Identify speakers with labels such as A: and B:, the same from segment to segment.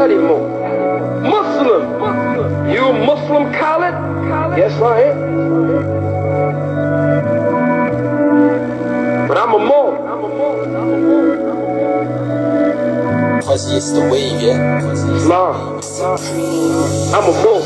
A: study more. Muslim. You Muslim Khalid? Yes, I am. But I'm a Moor.
B: Cause it's the wave, yeah?
A: Islam. I'm a Moor.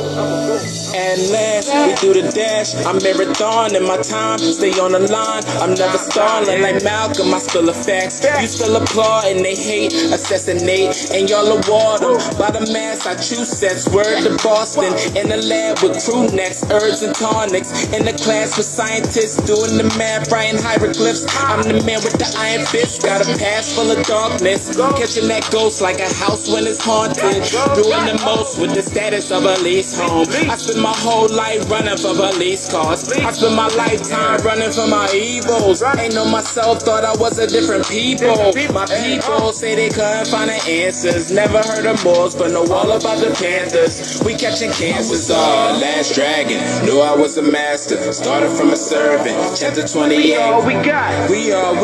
C: And last, we do the dash. I marathon in my time, stay on the line. I'm never stalling like Malcolm. I spill the facts. You still applaud and they hate, assassinate, and y'all award them. By the mass, I choose sets. Word to Boston, in the lab with crew necks, herbs and tonics. In the class with scientists doing the math, writing hieroglyphs. I'm the man with the iron fist, got a past full of darkness. Catching that ghost like a house when it's haunted. Doing the most with the status of a lease home. I spend my whole life running for police cars. I spent my lifetime running from my evils. Ain't know myself, thought I was a different people. My people say they couldn't find the answers. Never heard of Moors, but know all about the Panthers. We catching cancers. Last dragon, knew I was a master. Started from a servant. Chapter 28.
A: We all we got.
C: We all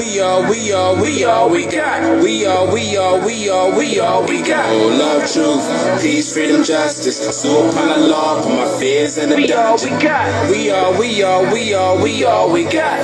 C: we got. We all we got. We all we got. Oh, love, truth, peace, freedom, justice. So upon the law, put my fears in the
A: We all we
C: dungeon.
A: got.
C: We all we got.
A: We all we got.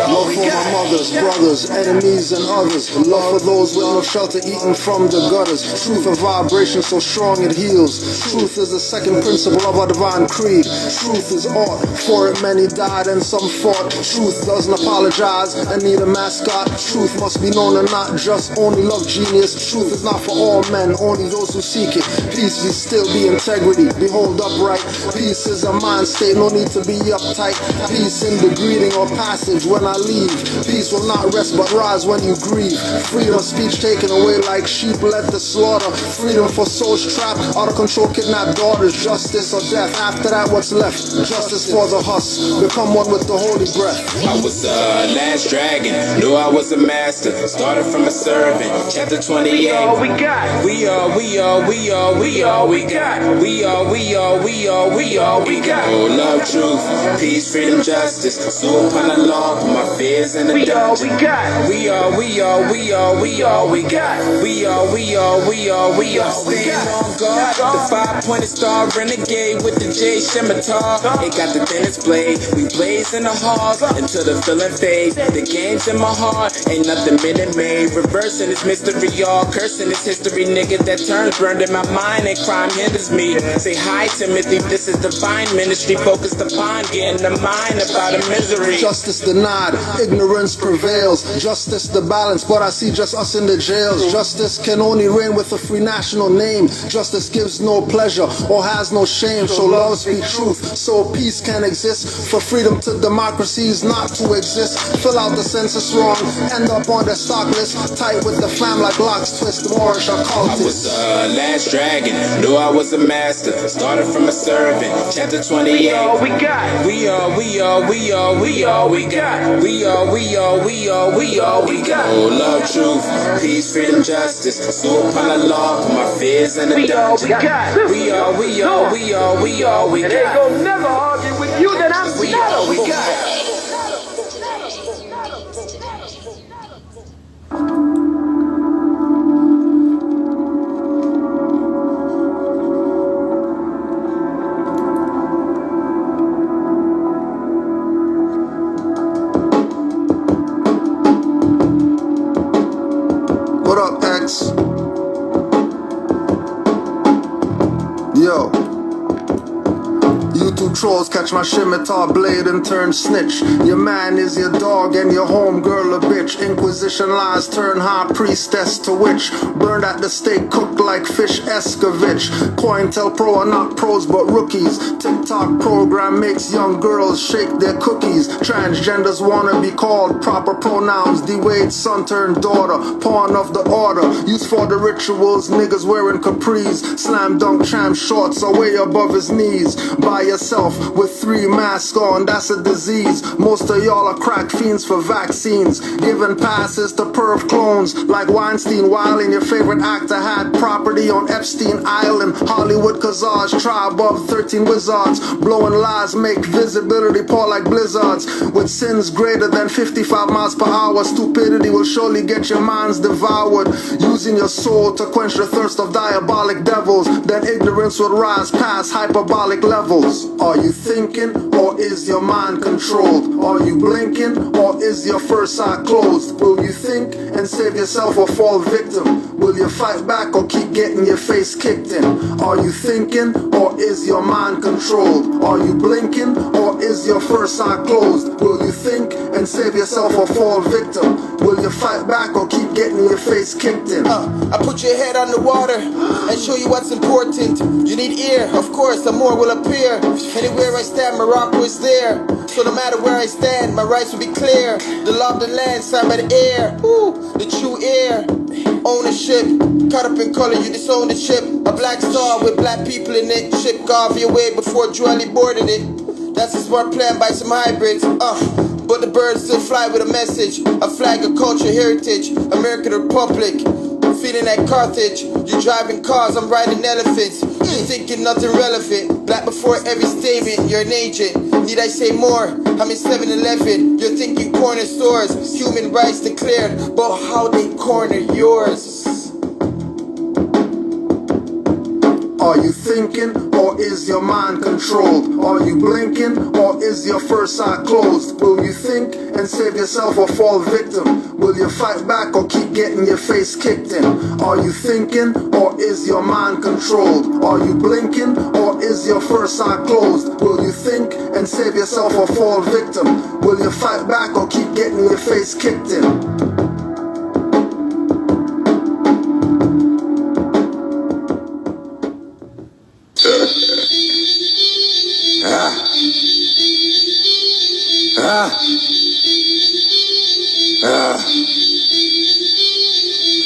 D: Love for my mothers, brothers, enemies and others. Love for those with no shelter eaten from the gutters. Truth of vibration so strong it heals. Truth is the second principle of our divine creed. Truth is art, for it many died and some fought. Truth doesn't apologize and need a mascot. Truth must be known and not just only love genius. Truth is not for all men, only those who seek it. Peace be still, be integrity, behold upright. Peace is a mind state, no need to be uptight. Peace in the greeting or passage when I leave. Peace will not rest but rise when you grieve. Freedom of speech taken away like sheep led to slaughter. Freedom for souls trapped, out of control kidnapped daughters. Justice or death, after that what's left? Justice for the husk, become one with the holy breath.
C: I was the last dragon, knew I was a master. Started from a servant. Chapter 28.
A: We all we got.
C: We all we got. We all we got. Oh, love, truth, peace, freedom, justice. So upon the law, put my fears in the
A: We all we
C: dungeon.
A: got.
C: We all we got. We all staying on guard. The 5-pointed star renegade with the J scimitar. It got the thinnest blade. We blaze in the halls until the feeling fades. The game's in my heart, ain't nothing minute made. Reversing this mystery, y'all. Cursing this history, nigga. That turns burned in my mind and crime hinders me. Say hi, Timothy. This is divine ministry. Focused upon getting the mind about a misery.
D: Justice denied, ignorance prevails. Justice the balance, but I see just us in the jails. Justice can only reign with a free national name. Justice gives no pleasure or has no shame. So love speak truth, so peace can exist. For freedom to democracies not to exist. Fill out the census wrong, end up on the stock list. Tight with the fam like locks twist, Moorish or
C: I was
D: cultist.
C: the last dragon, knew I was a master. Started from a servant. Chapter 28.
A: We all we got.
C: We all we got. We all we got. Oh, love, truth, peace, freedom, justice. So upon the law, put my fears in the
A: We all we
C: dungeon.
A: got.
C: We all we
A: And they
C: got.
A: gon' never argue with you that I'm
C: We all we got.
D: What up, X? Yo. You two trolls catch my scimitar blade and turn snitch. Your man is your dog and your homegirl a bitch. Inquisition lies turn high priestess to witch. Burned at the stake, cooked like fish escovitch. COINTELPRO are not pros but rookies. TikTok program makes young girls shake their cookies. Transgenders wanna be called proper pronouns. D-Wade's son turned daughter, pawn of the order. Used for the rituals, niggas wearing capris. Slam dunk champ shorts are way above his knees. By your yourself with 3 masks on, that's a disease. Most of y'all are crack fiends for vaccines, giving passes to perv clones like Weinstein. While in your favorite actor had property on Epstein Island, Hollywood Kazaj, tribe of 13 wizards, blowing lies make visibility pour like blizzards. With sins greater than 55 miles per hour, stupidity will surely get your minds devoured. Using your soul to quench the thirst of diabolic devils, then ignorance will rise past hyperbolic levels. Are you thinking, or is your mind controlled? Are you blinking, or is your first eye closed? Will you think and save yourself or fall victim? Will you fight back or keep getting your face kicked in? Are you thinking, or is your mind controlled? Are you blinking, or is your first eye closed? Will you think and save yourself or fall victim? Will you fight back or keep getting your face kicked in?
E: I put your head on the water and show you what's important. You need ear, of course, the more will appear. Anywhere I stand, Morocco is there. So no matter where I stand, my rights will be clear. The law of the land, signed by the air. The true air. Ownership, caught up in color, you disown the ship. A black star with black people in it. Ship Garvey away before Jolie boarded it. That's a smart plan by some hybrids. But the birds still fly with a message. A flag of culture, heritage. American Republic. Feeling like Carthage. You driving cars, I'm riding elephants. You thinking nothing relevant. Black before every statement, you're an agent. Need I say more? I'm in 7-Eleven. You're thinking corner stores. Human rights declared, but how they corner yours?
D: Are you thinking, or is your mind controlled? Are you blinking, or is your first eye closed? Will you think and save yourself or fall victim? Will you fight back or keep getting your face kicked in? Are you thinking, or is your mind controlled? Are you blinking, or is your first eye closed? Will you think and save yourself or fall victim? Will you fight back or keep getting your face kicked in?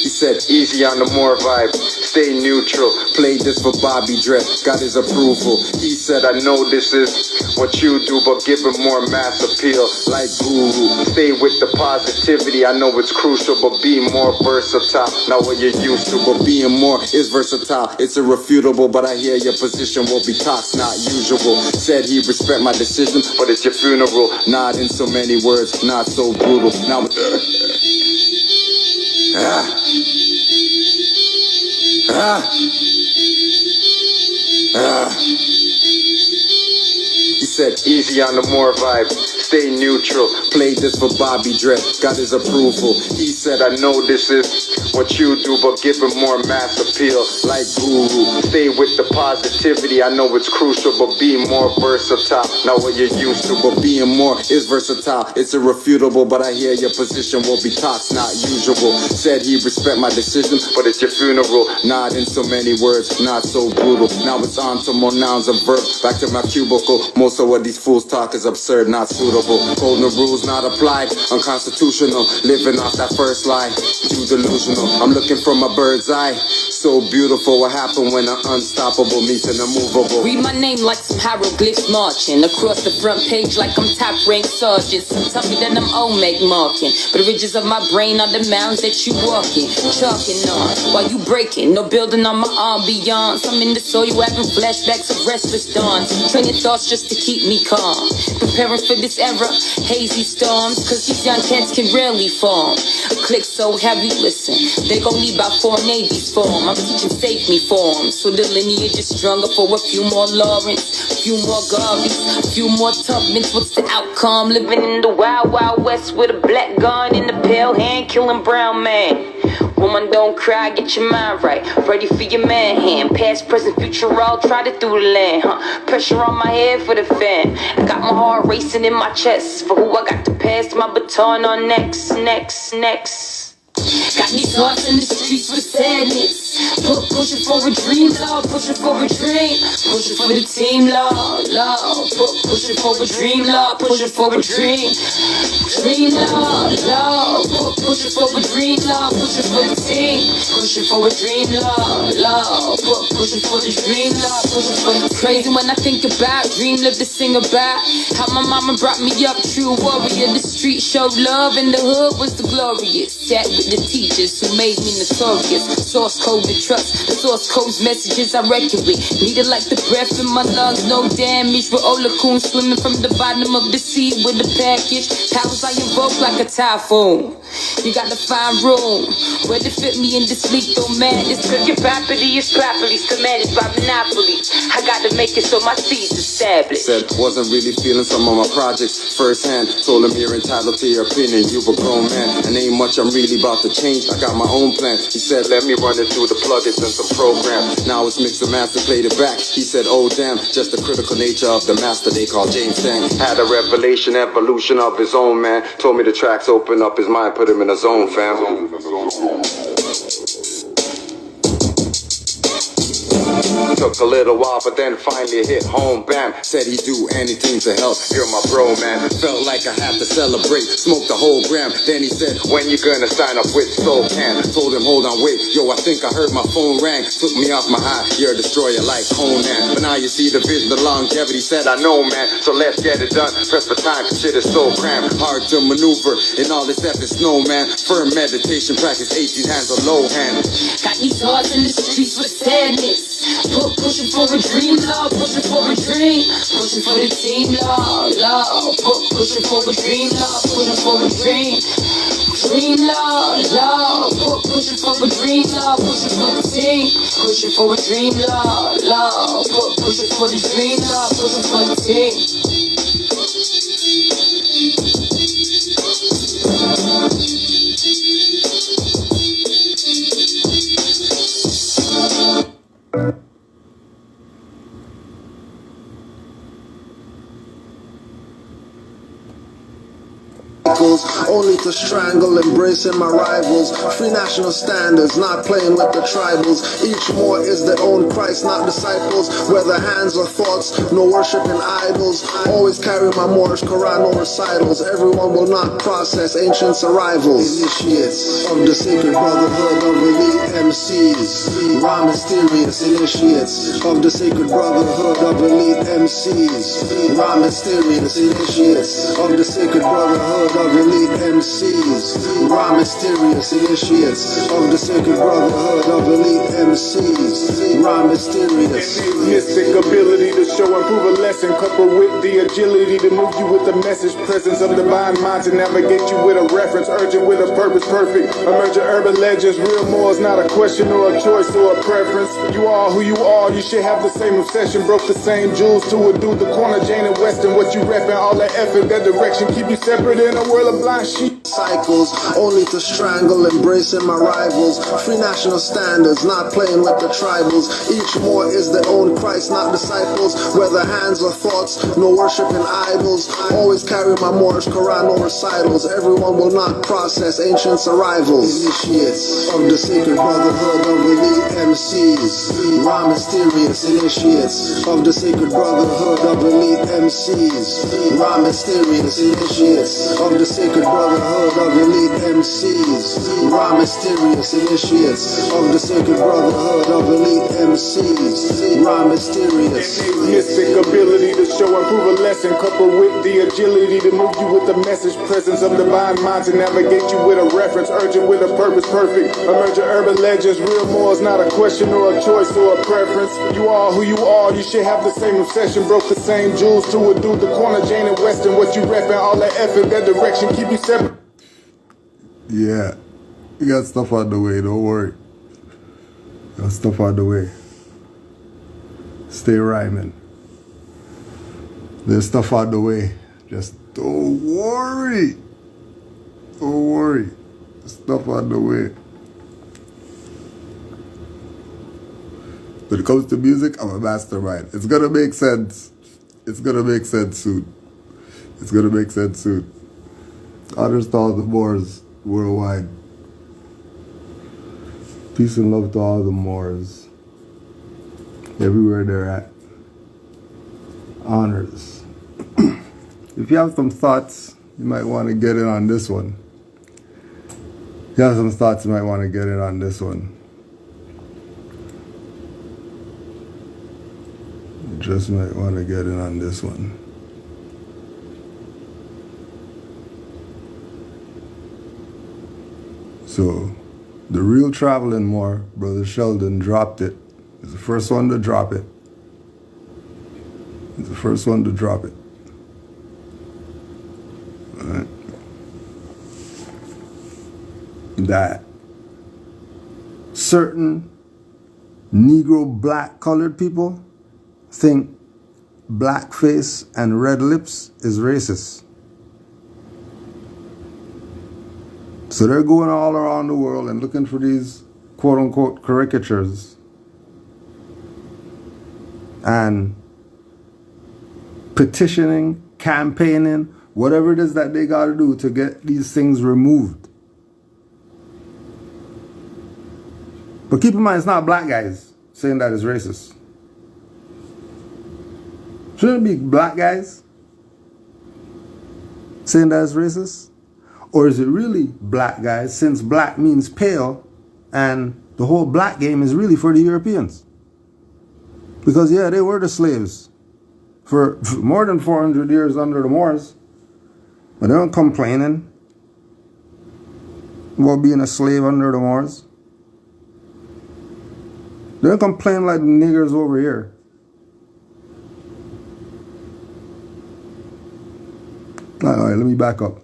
F: He said, easy on the Moor vibe, stay neutral. Played this for Bobby Dredd, got his approval. He said, I know this is what you do, but give it more mass appeal. Like Guru, stay with the positivity. I know it's crucial, but be more versatile. Not what you're used to, but being more is versatile. It's irrefutable, but I hear your position will be talks not usual. Said he respect my decision, but it's your funeral. Not in so many words, not so brutal. Now He said, easy on the Moor vibe, stay neutral. Played this for Bobby Dredd, got his approval. He said, I know this is what you do, but give it more mass appeal. Like Guru, stay with the positivity. I know it's crucial, but be more versatile. Not what you're used to, but being more is versatile. It's irrefutable, but I hear your position will be talks not usual. Said he respect my decision, but it's your funeral. Not in so many words, not so brutal. Now it's on to more nouns and verbs. Back to my cubicle. Most of what these fools talk is absurd, not suitable. Holding the rules not applied, unconstitutional. Living off that first lie, too delusional. I'm looking from a bird's eye. So beautiful, what happened when an unstoppable meets an immovable?
G: Read my name like some hieroglyphs marching across the front page like I'm top rank sergeant. Some tell me that I'm Omeg marking, but the ridges of my brain are the mounds that you walking, chalking on while you breaking. No building on my ambiance. I'm in the soil having flashbacks of restless dawns, training thoughts just to keep me calm, preparing for this era, hazy storms, cause these young cats can rarely form. A click so heavy, listen, they gon' need about 4 navies form. I'm teaching safety forms, so the lineage is stronger for a few more Lawrence, a few more Garveys, a few more Tubmans. What's the outcome? Living in the wild, wild west with a black gun in the pale hand, killing brown man. Woman, don't cry, get your mind right. Ready for your man hand. Past, present, future, all tried it through the land, Pressure on my head for the fan. I got my heart racing in my chest. For who I got to pass my baton on next. Got these hearts in the streets with sadness. Pushing for a dream, Lord, pushing for a dream. Pushing for the team, Lord, Lord. Pushing for a dream, Lord, pushing for a dream. Dream, Lord, Lord. Pushing for a dream, Lord, pushing for the team. Pushing for a dream, Lord, Lord. Pushing for the dream, Lord, pushing for the crazy when I think about dream, live to sing about how my mama brought me up, true warrior. The street showed love and the hood was the glorious. Sat with the teachers who made me notorious. Source code to trust, the source code's messages I reckon with. Needed like the breath in my lungs, no damage. With Olacoon swimming from the bottom of the sea with the package. Powers I invoke like a typhoon. You gotta find room where to fit me in this lethal madness. Cause your property is properly still managed by monopoly. I gotta make it so my seed's established.
F: Said, wasn't really feeling some of my projects firsthand. Told him you're entitled to your opinion, you've a grown man. And ain't much I'm really about to change, I got my own plan. He said, let me run it through the plugins and some programs. Now it's mix and master, played it back. He said, oh damn, just the critical nature of the master they call James Dang. Had a revelation, evolution of his own, man. Told me the tracks open up his mind, put him in a zone, fam. Took a little while, but then finally hit home, bam. Said he'd do anything to help, you're my bro, man. Felt like I had to celebrate, smoked the whole gram. Then he said, when you gonna sign up with SoCan? Told him, hold on, wait, yo, I think I heard my phone rang. Took me off my high, you're a destroyer like Conan. But now you see the vision, the longevity. Said, I know, man, so let's get it done. Press for time, cause shit is so cramped. Hard to maneuver in all this epic snow, man. Firm meditation, practice 18 hands on low hand.
G: Got these hearts in the streets with sadness. Pushing for a dream, Lord, pushing for a dream. Pushing for the team, Lord, Lord. Pushing for a dream, Lord, pushing for a dream. Dream, Lord, Lord. Pushing for a dream, Lord, pushing for the team. Pushing for a dream, Lord, Lord. Pushing for the dream, Lord, pushing for the team.
D: Only to strangle, embracing my rivals. Free national standards, not playing with the tribals. Each Moor is their own Christ, not disciples. Whether hands or thoughts, no worshiping idols. Always carry my Moorish Quran, no recitals. Everyone will not process ancients' arrivals. Initiates of the sacred brotherhood of elite MCs. Raw mysterious initiates of the sacred brotherhood of elite MCs. Raw mysterious initiates of the sacred brotherhood of elite MCs. Raw mysterious initiates of the sacred brotherhood of elite MCs. Raw mysterious.
H: Mystic ability to show and prove a lesson, coupled with the agility to move you with the message. Presence of divine mind to navigate you with a reference, urgent with a purpose, perfect. Emerging urban legends, real more is not a question or a choice or a preference. You are who you are, you should have the same obsession. Broke the same jewels to a dude, the corner, Jane and Western. What you reppin', all that effort, that direction, keep you separate in a world of blind sheep.
D: Cycles, only to strangle, embracing my rivals. Free national standards, not playing with the tribals. Each Moor is their own Christ, not disciples. Whether hands or thoughts, no worshiping idols. Always carry my Moorish Quran, no recitals. Everyone will not process ancients' arrivals. Initiates of the sacred brotherhood of elite MCs. Raw mysterious initiates of the sacred brotherhood of elite MCs. Raw mysterious initiates of the sacred brotherhood of elite MCs. Raw mysterious initiates of the sacred brotherhood of elite MCs. Raw mysterious.
H: Mystic ability to show and prove a lesson, coupled with the agility to move you with the message. Presence of divine mind to navigate you with a reference, urgent with a purpose, perfect. Emerging urban legends, real more is not a question or a choice or a preference. You are who you are, you should have the same obsession. Broke the same jewels to a dude, the corner, Jane and Western. What you reppin', all that effort, that direction, keep you separate.
I: Yeah, we got stuff on the way, don't worry. Got stuff on the way. Stay rhyming. There's stuff on the way. Just don't worry. Don't worry. There's stuff on the way. When it comes to music, I'm a mastermind. It's gonna make sense. It's gonna make sense soon. It's gonna make sense soon. Understand the Moors worldwide. Peace and love to all the Moors. Everywhere they're at. Honors. If you have some thoughts, you might want to get in on this one. If you have some thoughts, you might want to get in on this one. You just might want to get in on this one. So, the real traveling Moor, Brother Sheldon dropped it. He's the first one to drop it. He's the first one to drop it. All right. That certain Negro black colored people think blackface and red lips is racist. So they're going all around the world and looking for these quote-unquote caricatures and petitioning, campaigning, whatever it is that they got to do to get these things removed. But keep in mind, it's not black guys saying that is racist. Shouldn't it be black guys saying that is racist? Or is it really black guys, since black means pale, and the whole black game is really for the Europeans? Because, yeah, they were the slaves for more than 400 years under the Moors. But they weren't complaining about being a slave under the Moors. They don't complain like the niggers over here. All right, let me back up.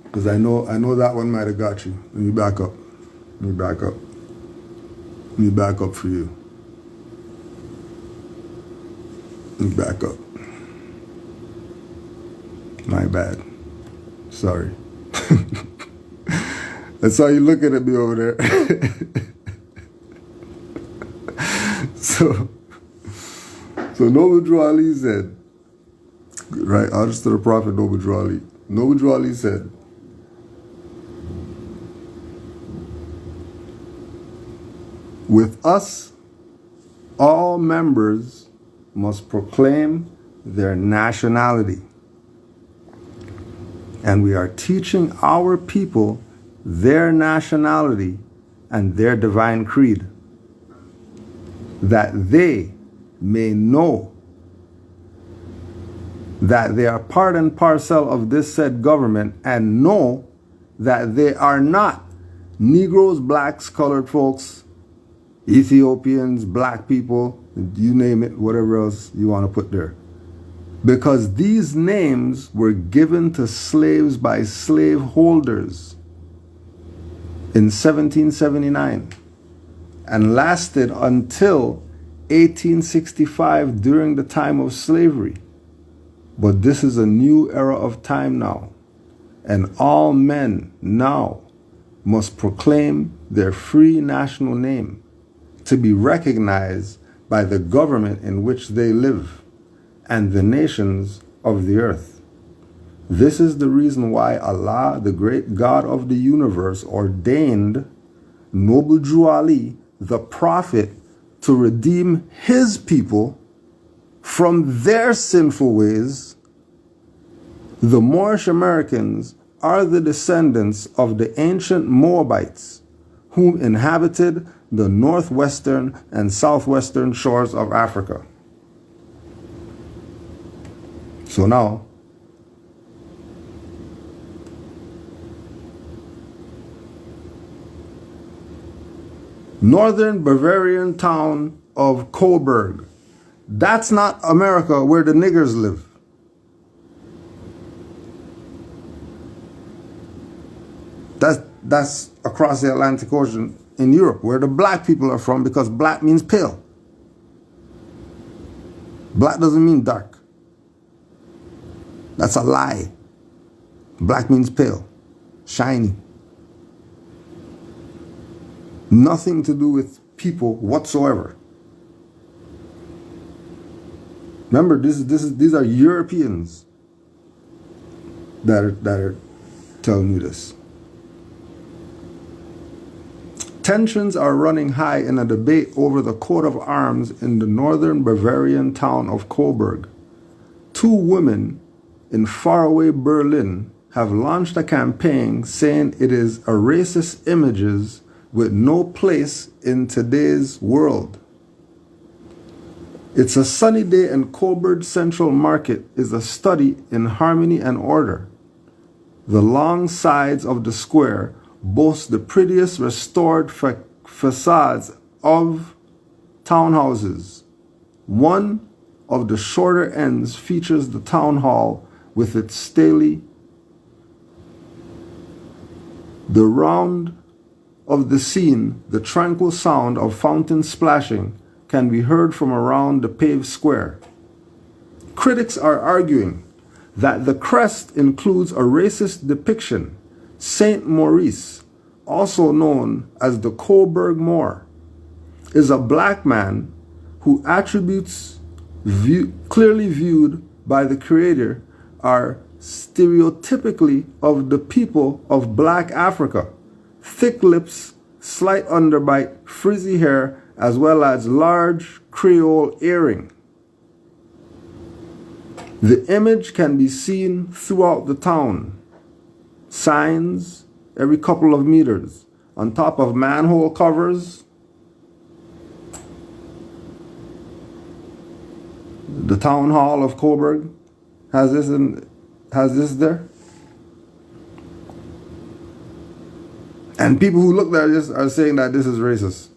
I: Because I know that one might have got you. Let me back up. Let me back up. Let me back up for you. Let me back up. My bad. Sorry. That's how you looking at me over there. So Noble Drew Ali said, right, honest to the Prophet Noble Drew Ali. Noble Drew Ali said, with us, all members must proclaim their nationality. And we are teaching our people their nationality and their divine creed, that they may know that they are part and parcel of this said government, and know that they are not Negroes, blacks, colored folks, Ethiopians, black people, you name it, whatever else you want to put there. Because these names were given to slaves by slaveholders in 1779 and lasted until 1865 during the time of slavery. But this is a new era of time now, and all men now must proclaim their free national name to be recognized by the government in which they live and the nations of the earth. This is the reason why Allah, the great God of the universe, ordained Noble Drew Ali, the prophet, to redeem his people from their sinful ways. The Moorish Americans are the descendants of the ancient Moabites who inhabited the northwestern and southwestern shores of Africa. So now, northern Bavarian town of Coburg, that's not America where the niggers live. That's across the Atlantic Ocean in Europe, where the black people are from, because black means pale. Black doesn't mean dark. That's a lie. Black means pale, shiny. Nothing to do with people whatsoever. Remember, these are Europeans that are telling you this. Tensions are running high in a debate over the coat of arms in the northern Bavarian town of Coburg. Two women in faraway Berlin have launched a campaign saying it is a racist images with no place in today's world. It's a sunny day and Coburg Central Market is a study in harmony and order. The long sides of the square boast the prettiest restored facades of townhouses. One of the shorter ends features the town hall with its stately. The round of the scene, the tranquil sound of fountain splashing can be heard from around the paved square. Critics are arguing that the crest includes a racist depiction. Saint Maurice, also known as the Coburg Moor, is a black man who attributes clearly viewed by the creator are stereotypically of the people of black Africa. Thick lips, slight underbite, frizzy hair, as well as large Creole earring. The image can be seen throughout the town. Signs every couple of meters, on top of manhole covers. The town hall of Coburg has this there. And people who look there just are saying that this is racist.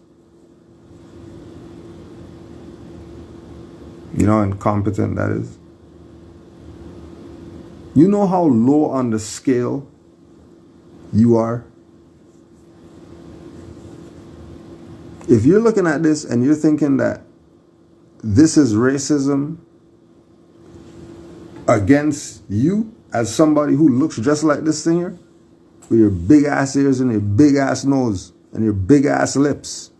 I: You know how incompetent that is. You know how low on the scale you are? If you're looking at this and you're thinking that this is racism against you as somebody who looks just like this singer, with your big ass ears and your big ass nose and your big ass lips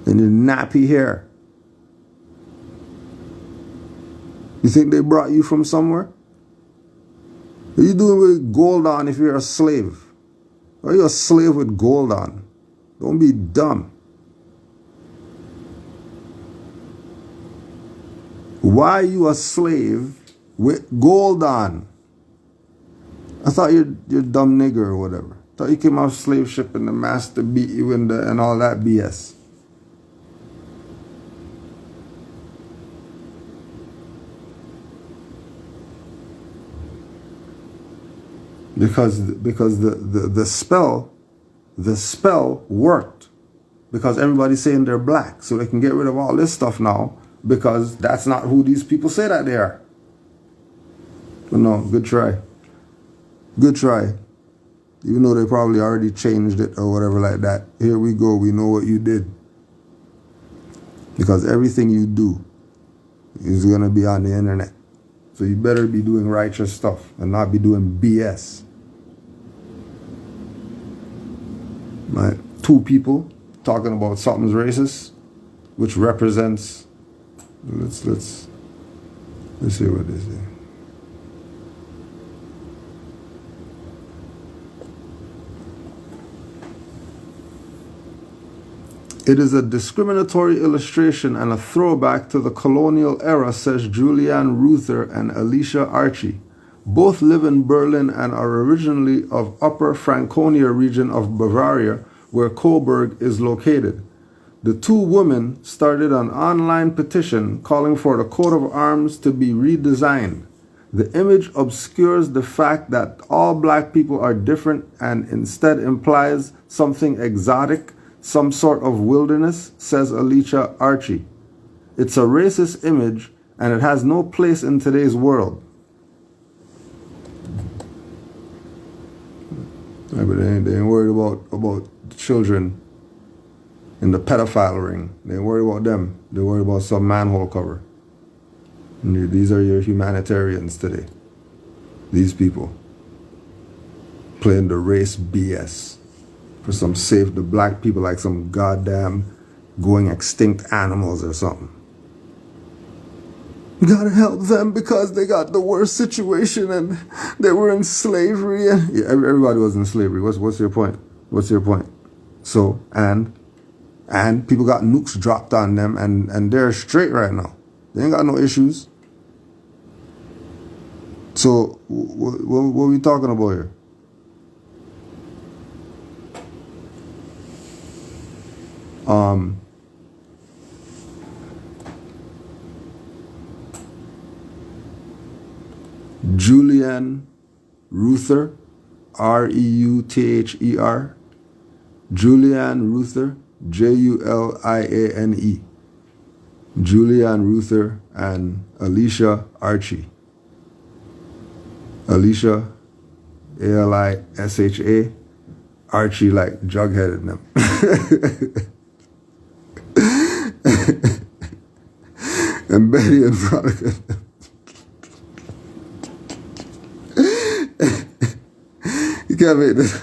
I: and your nappy hair, you think they brought you from somewhere? What are you doing with gold on if you're a slave? Are you a slave with gold on? Don't be dumb. Why are you a slave with gold on? I thought you're dumb nigger or whatever. I thought you came off slave ship and the master beat you and all that BS. Because the spell worked. Because everybody's saying they're black. So they can get rid of all this stuff now. Because that's not who these people say that they are. But no, good try. Good try. Even though they probably already changed it or whatever like that. Here we go. We know what you did. Because everything you do is going to be on the internet. So you better be doing righteous stuff and not be doing BS. Right? Two people talking about something's racist, which represents. Let's see what they say. It is a discriminatory illustration and a throwback to the colonial era, says Julianne Ruther and Alicia Archie. Both live in Berlin and are originally of Upper Franconia region of Bavaria, where Coburg is located. The two women started an online petition calling for the coat of arms to be redesigned. The image obscures the fact that all black people are different and instead implies something exotic, some sort of wilderness, says Alicia Archie. It's a racist image and it has no place in today's world. Yeah, but they ain't worried about children in the pedophile ring. They ain't worried about them. They're worried about some manhole cover. And these are your humanitarians today. These people playing the race BS for some save the black people like some goddamn going extinct animals or something. You gotta help them because they got the worst situation and they were in slavery. And yeah, everybody was in slavery. What's your point? What's your point? So, and people got nukes dropped on them, and they're straight right now. They ain't got no issues. So, what are we talking about here? Julian Reuther, Reuther, Julian Reuther, Juliane, Julian Reuther, and Alicia Archie. Alicia, Alisha, Archie like Jughead in them. And Betty and Veronica. You can't make this.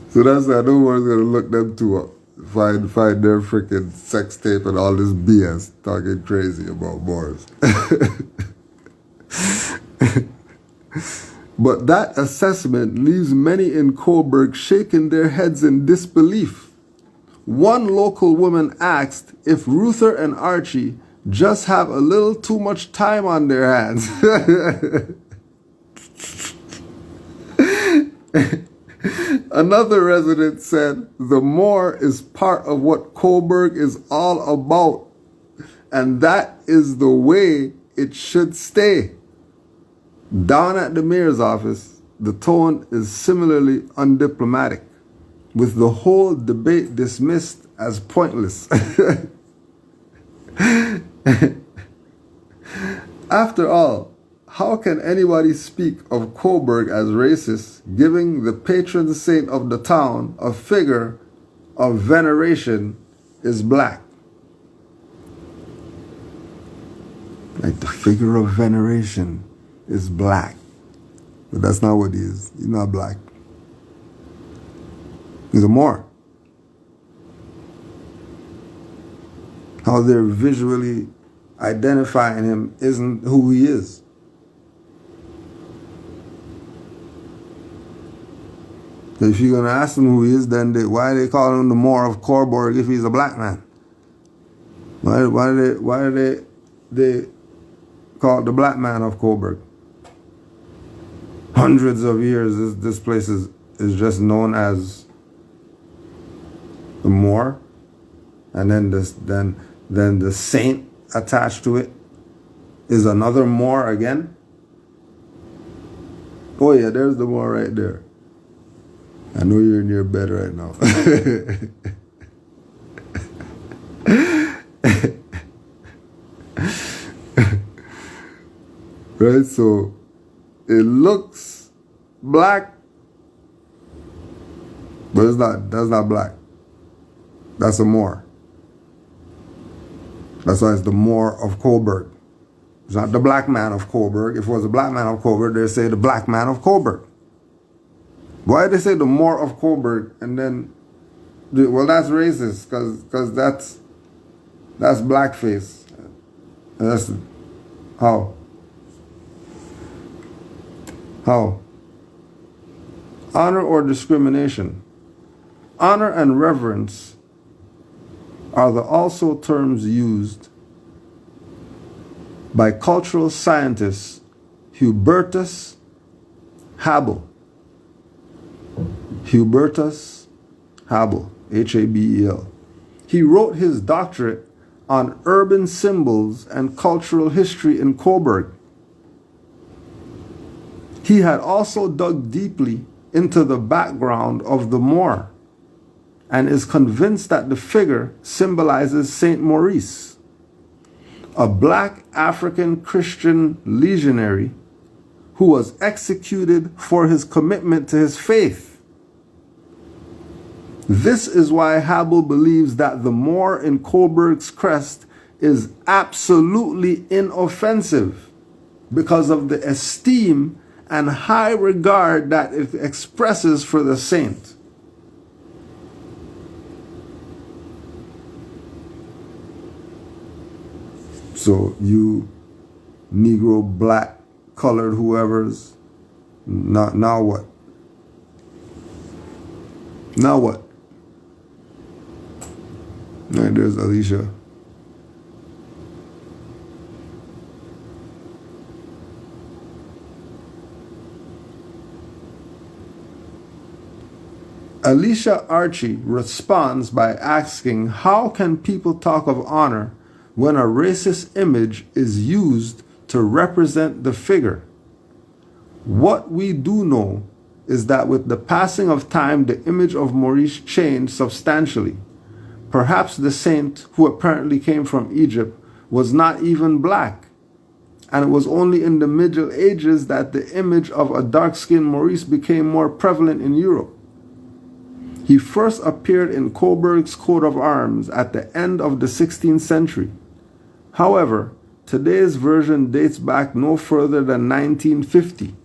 I: So that's why no one's gonna look them two up. Find their freaking sex tape and all this BS talking crazy about Moors. But that assessment leaves many in Coburg shaking their heads in disbelief. One local woman asked if Reuther and Archie just have a little too much time on their hands. Another resident said the Moor is part of what Coburg is all about, and that is the way it should stay. Down at the mayor's office, the tone is similarly undiplomatic, with the whole debate dismissed as pointless. After all, how can anybody speak of Coburg as racist, giving the patron saint of the town a figure of veneration is black? Like the figure of veneration is black. But that's not what he is. He's not black. He's a Moor. How they're visually identifying him isn't who he is. So if you're going to ask them who he is, then why are they calling him the Moor of Coburg if he's a black man? Why do they call it the black man of Coburg? Hundreds of years, this place is just known as the Moor, and then the saint attached to it is another Moor again. Oh yeah, there's the Moor right there. I know you're in your bed right now. Right, so it looks black, but it's not. That's not black. That's a Moor. That's why it's the Moor of Coburg. It's not the black man of Coburg. If it was the black man of Coburg, they'd say the black man of Coburg. Why did they say the Moor of Coburg and then, well, that's racist because that's blackface. That's how. Honor or discrimination. Honor and reverence are the also terms used by cultural scientist Hubertus Habel. Hubertus Habel, Habel. He wrote his doctorate on urban symbols and cultural history in Coburg. He had also dug deeply into the background of the Moor and is convinced that the figure symbolizes Saint Maurice, a black African Christian legionary who was executed for his commitment to his faith. This is why Habel believes that the Moor in Coburg's crest is absolutely inoffensive because of the esteem and high regard that it expresses for the saint. So you Negro, black, colored, whoever's, Now what? Now what? Right, there's Alicia. Alicia Archie responds by asking, how can people talk of honor when a racist image is used to represent the figure? What we do know is that with the passing of time, the image of Moorish changed substantially. Perhaps the saint, who apparently came from Egypt, was not even black. And it was only in the Middle Ages that the image of a dark-skinned Maurice became more prevalent in Europe. He first appeared in Coburg's coat of arms at the end of the 16th century. However, today's version dates back no further than 1950.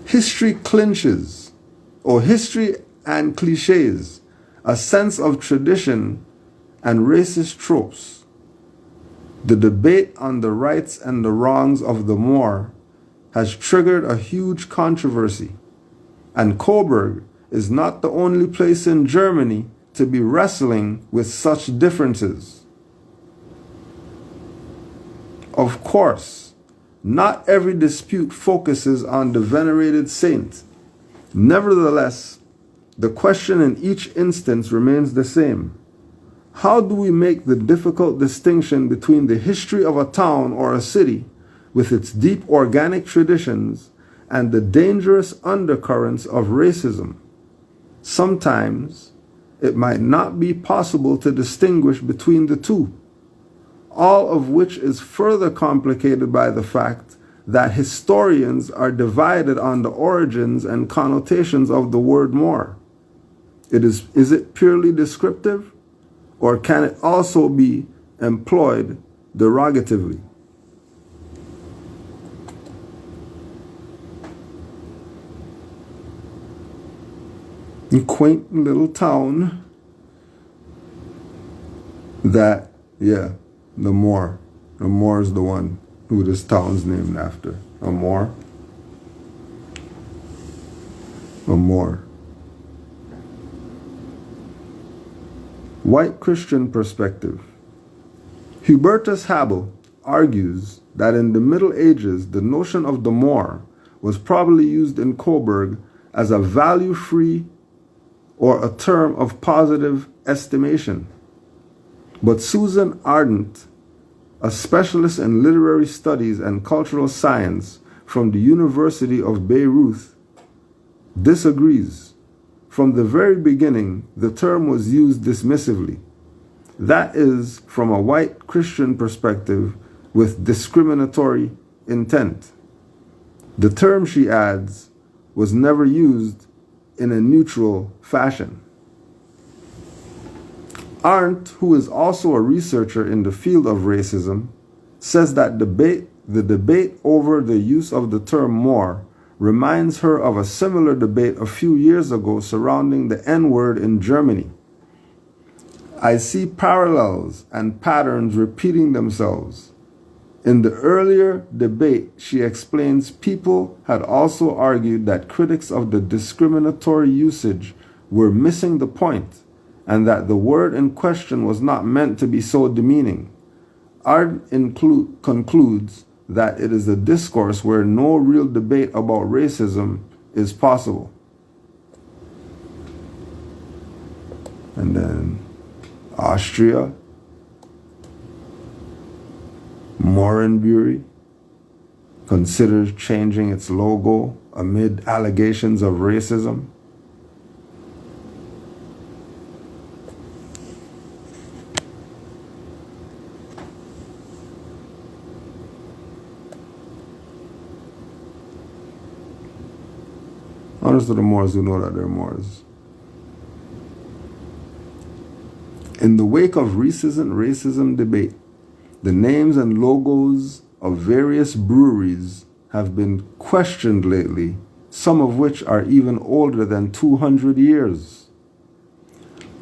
I: History clinches, or history and cliches, a sense of tradition and racist tropes. The debate on the rights and the wrongs of the Moor has triggered a huge controversy, and Coburg is not the only place in Germany to be wrestling with such differences. Of course, not every dispute focuses on the venerated saint. Nevertheless, the question in each instance remains the same. How do we make the difficult distinction between the history of a town or a city with its deep organic traditions and the dangerous undercurrents of racism? Sometimes it might not be possible to distinguish between the two, all of which is further complicated by the fact that historians are divided on the origins and connotations of the word Moor. Is it purely descriptive, or can it also be employed derogatively? Quaint little town that, yeah, the Moor. The Moor is the one who this town's named after. A Moor. A Moor. White Christian perspective. Hubertus Habel argues that in the Middle Ages, the notion of the Moor was probably used in Coburg as a value-free or a term of positive estimation. But Susan Ardent, a specialist in literary studies and cultural science from the University of Beirut, disagrees. From the very beginning, the term was used dismissively. That is, from a white Christian perspective with discriminatory intent. The term, she adds, was never used in a neutral fashion. Arndt, who is also a researcher in the field of racism, says that the debate over the use of the term Moor reminds her of a similar debate a few years ago surrounding the N-word in Germany. I see parallels and patterns repeating themselves. In the earlier debate, she explains people had also argued that critics of the discriminatory usage were missing the point, and that the word in question was not meant to be so demeaning. Ard concludes that it is a discourse where no real debate about racism is possible. And then Austria, Morenbury considers changing its logo amid allegations of racism. Honest to the Moors who know that they're Moors. In the wake of racism debate, the names and logos of various breweries have been questioned lately, some of which are even older than 200 years.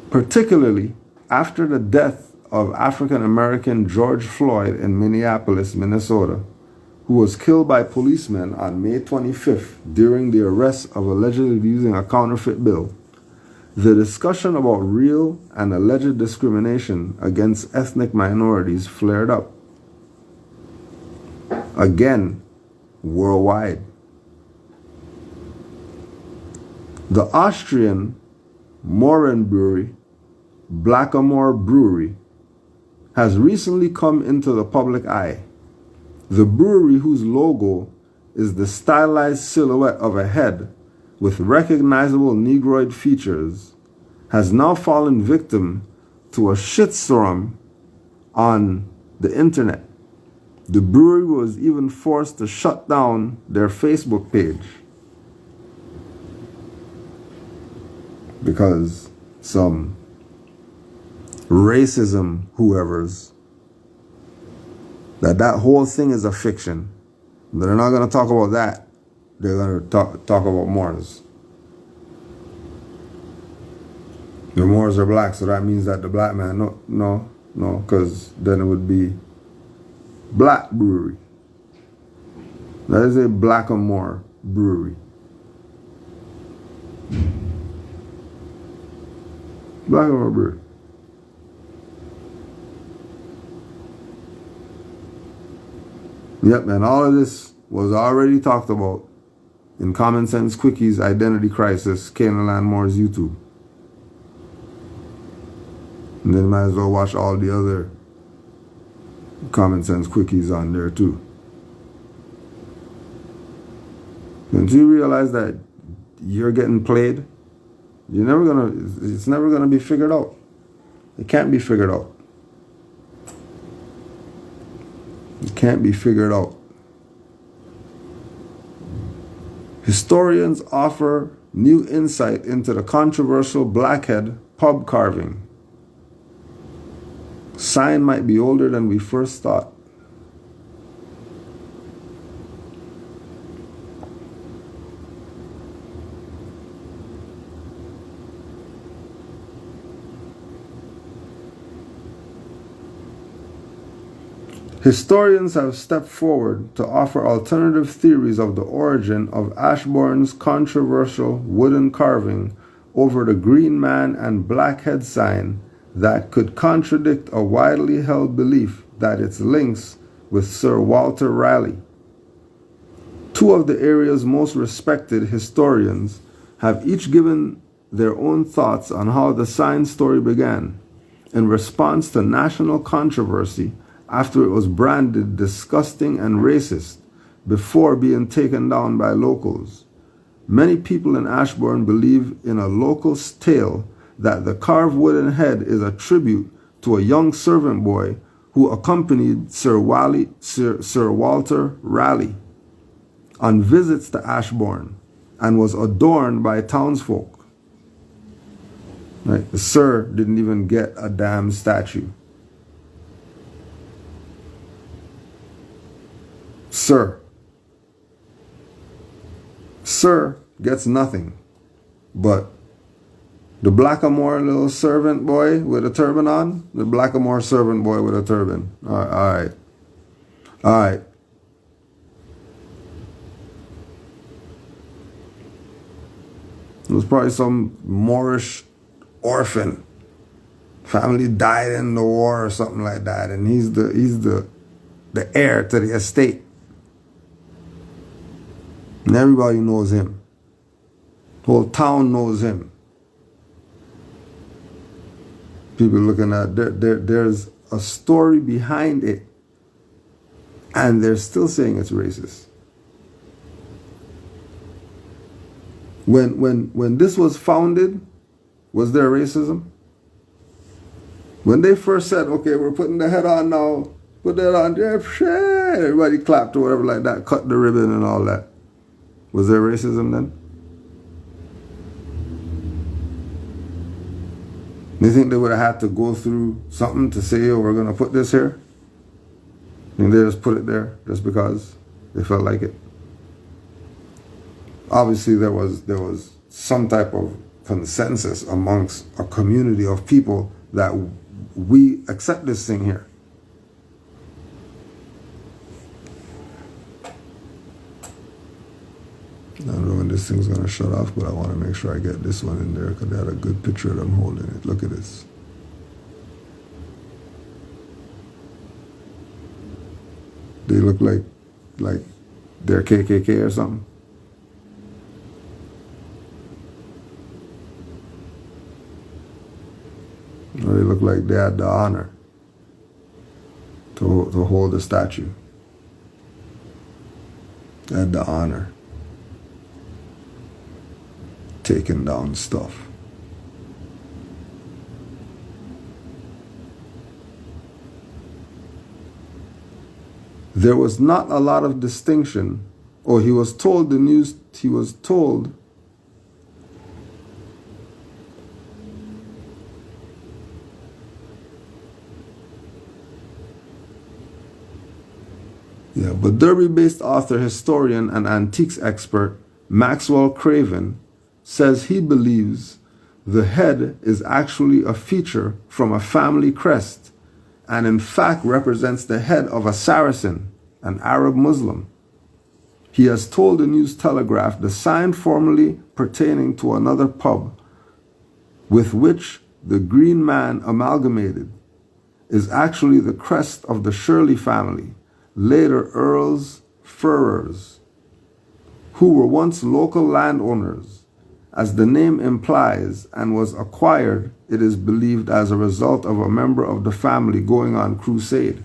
I: Particularly after the death of African-American George Floyd in Minneapolis, Minnesota, who was killed by policemen on May 25th during the arrest of allegedly using a counterfeit bill, the discussion about real and alleged discrimination against ethnic minorities flared up. Again, worldwide. The Austrian Morin Brewery, Blackamoor Brewery, has recently come into the public eye. The brewery, whose logo is the stylized silhouette of a head with recognizable Negroid features, has now fallen victim to a shitstorm on the internet. The brewery was even forced to shut down their Facebook page because some racism whoever's that whole thing is a fiction. They're not going to talk about that. They're going to talk about Moors. The Moors are black, so that means that the black man, no, because then it would be Black Brewery. That is a Blackamoor Brewery. Blackamoor Brewery. Yep, and all of this was already talked about in Common Sense Quickies Identity Crisis, Canaanland Moor's YouTube. And then might as well watch all the other Common Sense Quickies on there too. Don't you realize that you're getting played? It's never gonna be figured out. It can't be figured out. It can't be figured out. Historians offer new insight into the controversial blackhead pub carving. Sign might be older than we first thought. Historians have stepped forward to offer alternative theories of the origin of Ashbourne's controversial wooden carving over the Green Man and Blackhead sign that could contradict a widely held belief that its links with Sir Walter Raleigh. Two of the area's most respected historians have each given their own thoughts on how the sign story began in response to national controversy after it was branded disgusting and racist before being taken down by locals. Many people in Ashbourne believe in a local tale that the carved wooden head is a tribute to a young servant boy who accompanied Sir Walter Raleigh on visits to Ashbourne and was adorned by townsfolk. Right? The Sir didn't even get a damn statue. Sir gets nothing, but the Blackamoor little servant boy with a turban on, the Blackamoor servant boy with a turban. All right. It was probably some Moorish orphan. Family died in the war or something like that, and he's the heir to the estate. And everybody knows him. The whole town knows him. People looking at there's a story behind it, and they're still saying it's racist. When this was founded, was there racism? When they first said, okay, we're putting the head on now, put that on, everybody clapped or whatever like that, cut the ribbon and all that. Was there racism then? Do you think they would have had to go through something to say, oh, we're going to put this here? And they just put it there just because they felt like it? Obviously, there was some type of consensus amongst a community of people that we accept this thing here. I don't know when this thing's going to shut off, but I want to make sure I get this one in there because they had a good picture of them holding it. Look at this. They look like they're KKK or something. Or they look like they had the honor to hold the statue. They had the honor. Taking down stuff. There was not a lot of distinction, or he was told yeah, but Derby-based author, historian, and antiques expert Maxwell Craven says he believes the head is actually a feature from a family crest and in fact represents the head of a Saracen, an Arab Muslim. He has told the News Telegraph the sign formerly pertaining to another pub with which the Green Man amalgamated is actually the crest of the Shirley family, later Earls Furrers, who were once local landowners, as the name implies, and was acquired, it is believed, as a result of a member of the family going on crusade.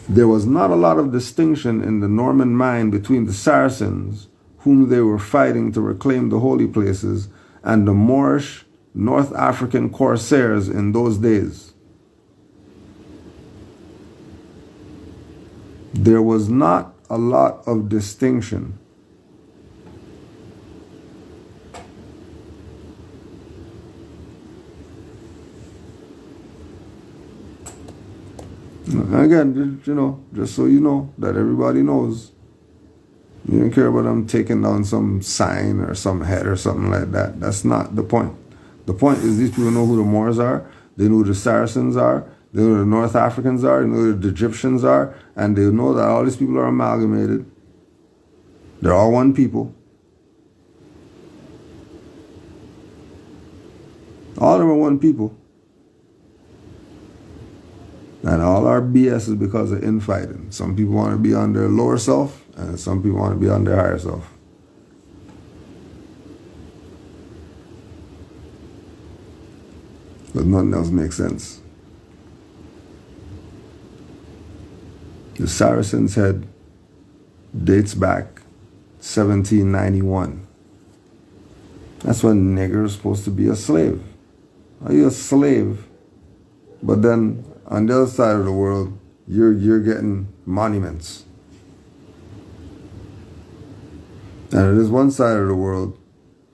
I: There was not a lot of distinction in the Norman mind between the Saracens, whom they were fighting to reclaim the holy places, and the Moorish North African corsairs in those days. There was not a lot of distinction. Again, you know, just so you know, that everybody knows. You don't care about them taking down some sign or some head or something like that. That's not the point. The point is these people know who the Moors are, they know who the Saracens are, they know who the North Africans are, they know who the Egyptians are, and they know that all these people are amalgamated. They're all one people. All of them are one people. And all our BS is because of infighting. Some people want to be on their lower self, and some people want to be on their higher self. But nothing else makes sense. The Saracens' head dates back 1791. That's when nigger is supposed to be a slave. Are you a slave? But then on the other side of the world, you're getting monuments. And it is one side of the world,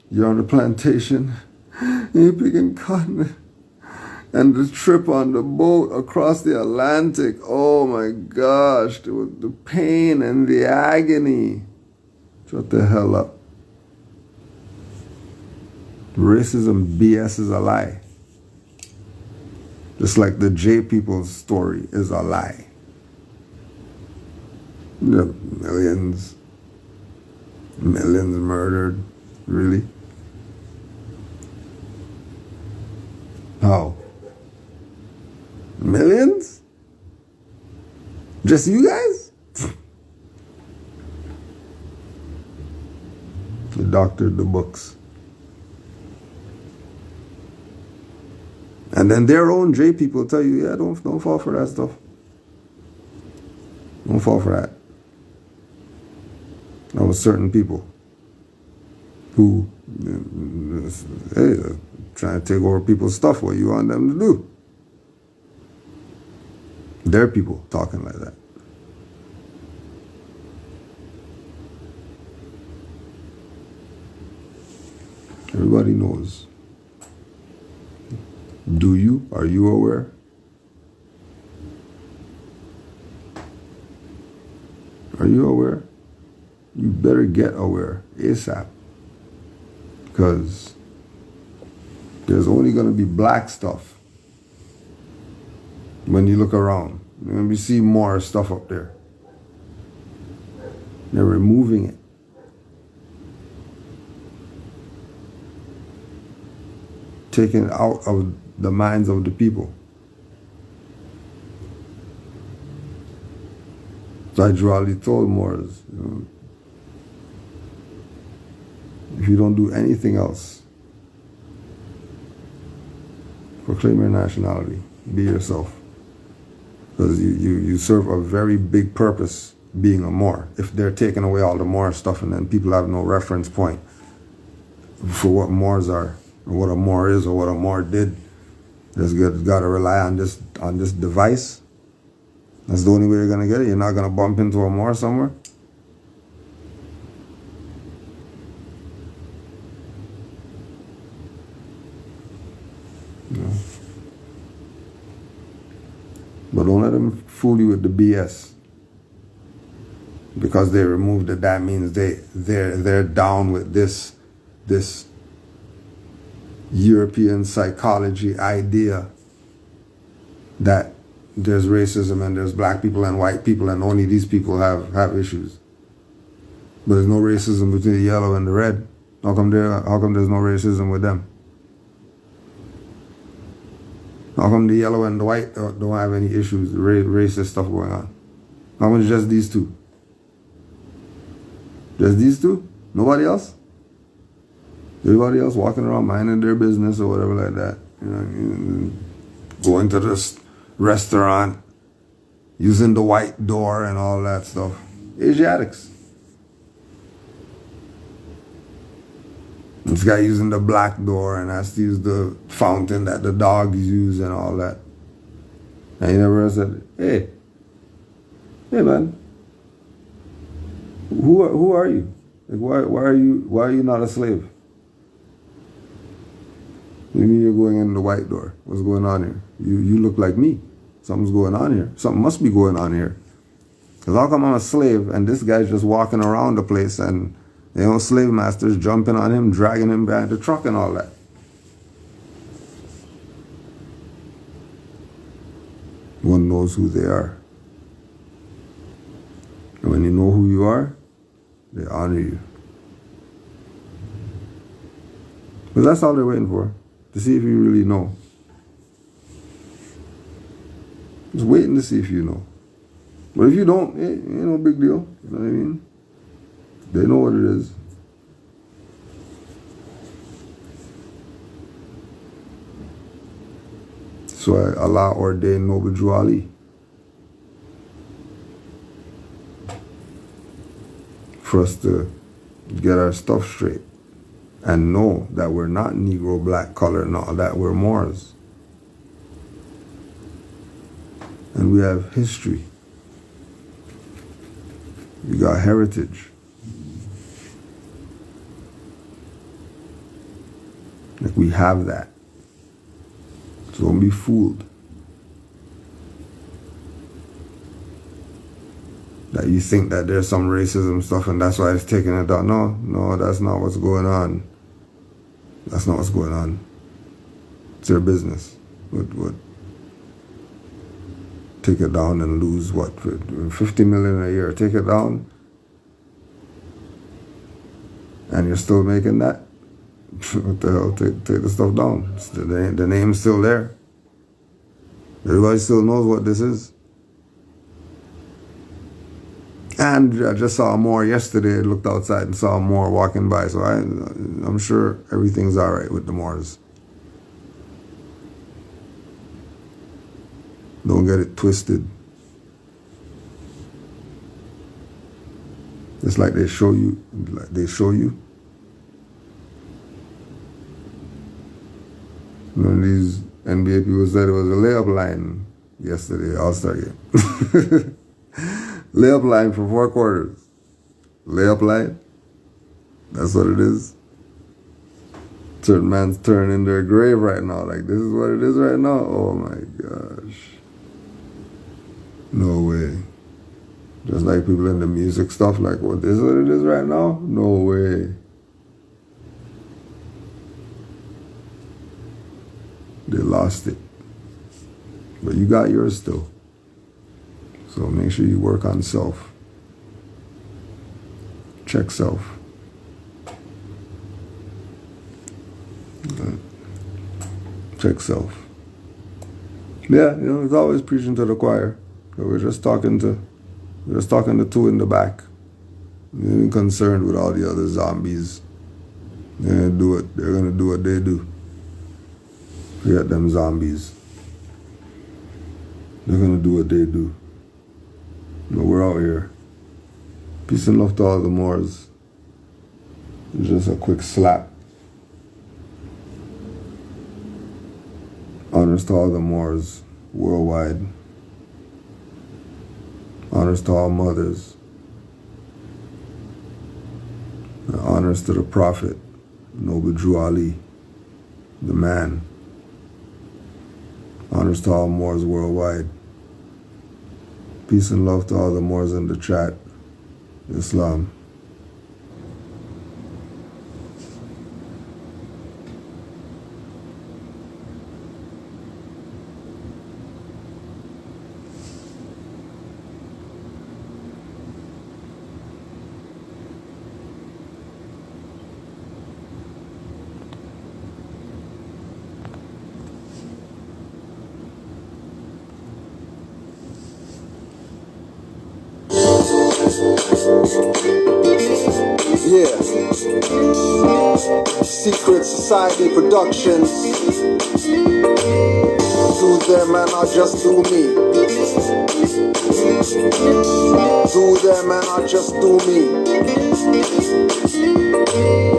I: you're on the plantation, and you're picking cotton. And the trip on the boat across the Atlantic, oh my gosh, the pain and the agony. Shut the hell up. Racism BS is a lie. Just like the J people's story is a lie. Millions murdered. Really? How? Millions? Just you guys? They doctored the books. And then their own J people tell you, yeah, don't fall for that stuff. Don't fall for that. That was certain people who, hey, trying to take over people's stuff. What you want them to do? Their people talking like that. Everybody knows. Do you? Are you aware? Are you aware? You better get aware ASAP. Because There's only going to be black stuff when you look around. When we see more stuff up there. They're removing it. Taking it out of the minds of the people. So I duly told Moors, if you don't do anything else, proclaim your nationality. Be yourself. Because you serve a very big purpose being a Moor. If they're taking away all the Moor stuff and then people have no reference point for what Moors are, or what a Moor is, or what a Moor did, just got to rely on this device. That's the only way you're going to get it. You're not going to bump into a Moor somewhere. No. But don't let them fool you with the BS. Because they removed it, that means they're down with this European psychology idea that there's racism and there's black people and white people and only these people have issues. But there's no racism between the yellow and the red. How come there's no racism with them? How come the yellow and the white don't have any issues, racist stuff going on? How come it's just these two? Just these two? Nobody else? Everybody else walking around minding their business or whatever like that. Going to this restaurant, using the white door and all that stuff. Asiatics. This guy using the black door and has to use the fountain that the dogs use and all that. And he never said, hey man, who are you? Like why are you not a slave? You mean you're going in the white door? What's going on here? You look like me. Something's going on here. Something must be going on here. Because how come I'm a slave and this guy's just walking around the place and slave masters jumping on him, dragging him behind the truck and all that? One knows who they are. And when you know who you are, they honor you. But that's all they're waiting for. To see if you really know. Just waiting to see if you know. But if you don't, ain't no big deal. You know what I mean? They know what it is. So Allah ordained Noble Drew Ali for us to get our stuff straight and know that we're not Negro, black, color, and all that. We're Moors. And we have history. We got heritage. Like we have that. So don't be fooled. That you think that there's some racism stuff and that's why it's taking it down. No, that's not what's going on. That's not what's going on. It's their business. What? Take it down and lose what? 50 million a year. Take it down. And you're still making that? What the hell? Take the stuff down. The name's still there. Everybody still knows what this is. And I just saw a Moor yesterday. I looked outside and saw a Moor walking by. So I'm sure everything's all right with the Moors. Don't get it twisted. It's like they show you. When these NBA people said it was a layup line yesterday, All-Star game. Layup line for 4 quarters. Layup line. That's what it is. Certain man's turning in their grave right now. Like, this is what it is right now? Oh my gosh. No way. Just like people in the music stuff, like, what, this is what it is right now? No way. They lost it. But you got yours still. So make sure you work on self. Check self. Check self. Yeah, it's always preaching to the choir. So we're just talking to two in the back. We're not concerned with all the other zombies. They're gonna do it. They're gonna do what they do. Forget them zombies. They're gonna do what they do. But we're out here. Peace and love to all the Moors. Just a quick slap. Honors to all the Moors worldwide. Honors to all mothers. And honors to the Prophet, Noble Drew Ali, the man. Honors to all Moors worldwide. Peace and love to all the Moors in the chat. Islam.
D: Yeah. Secret Society Productions. Do them and I'll just do me. Do them and I'll just do me.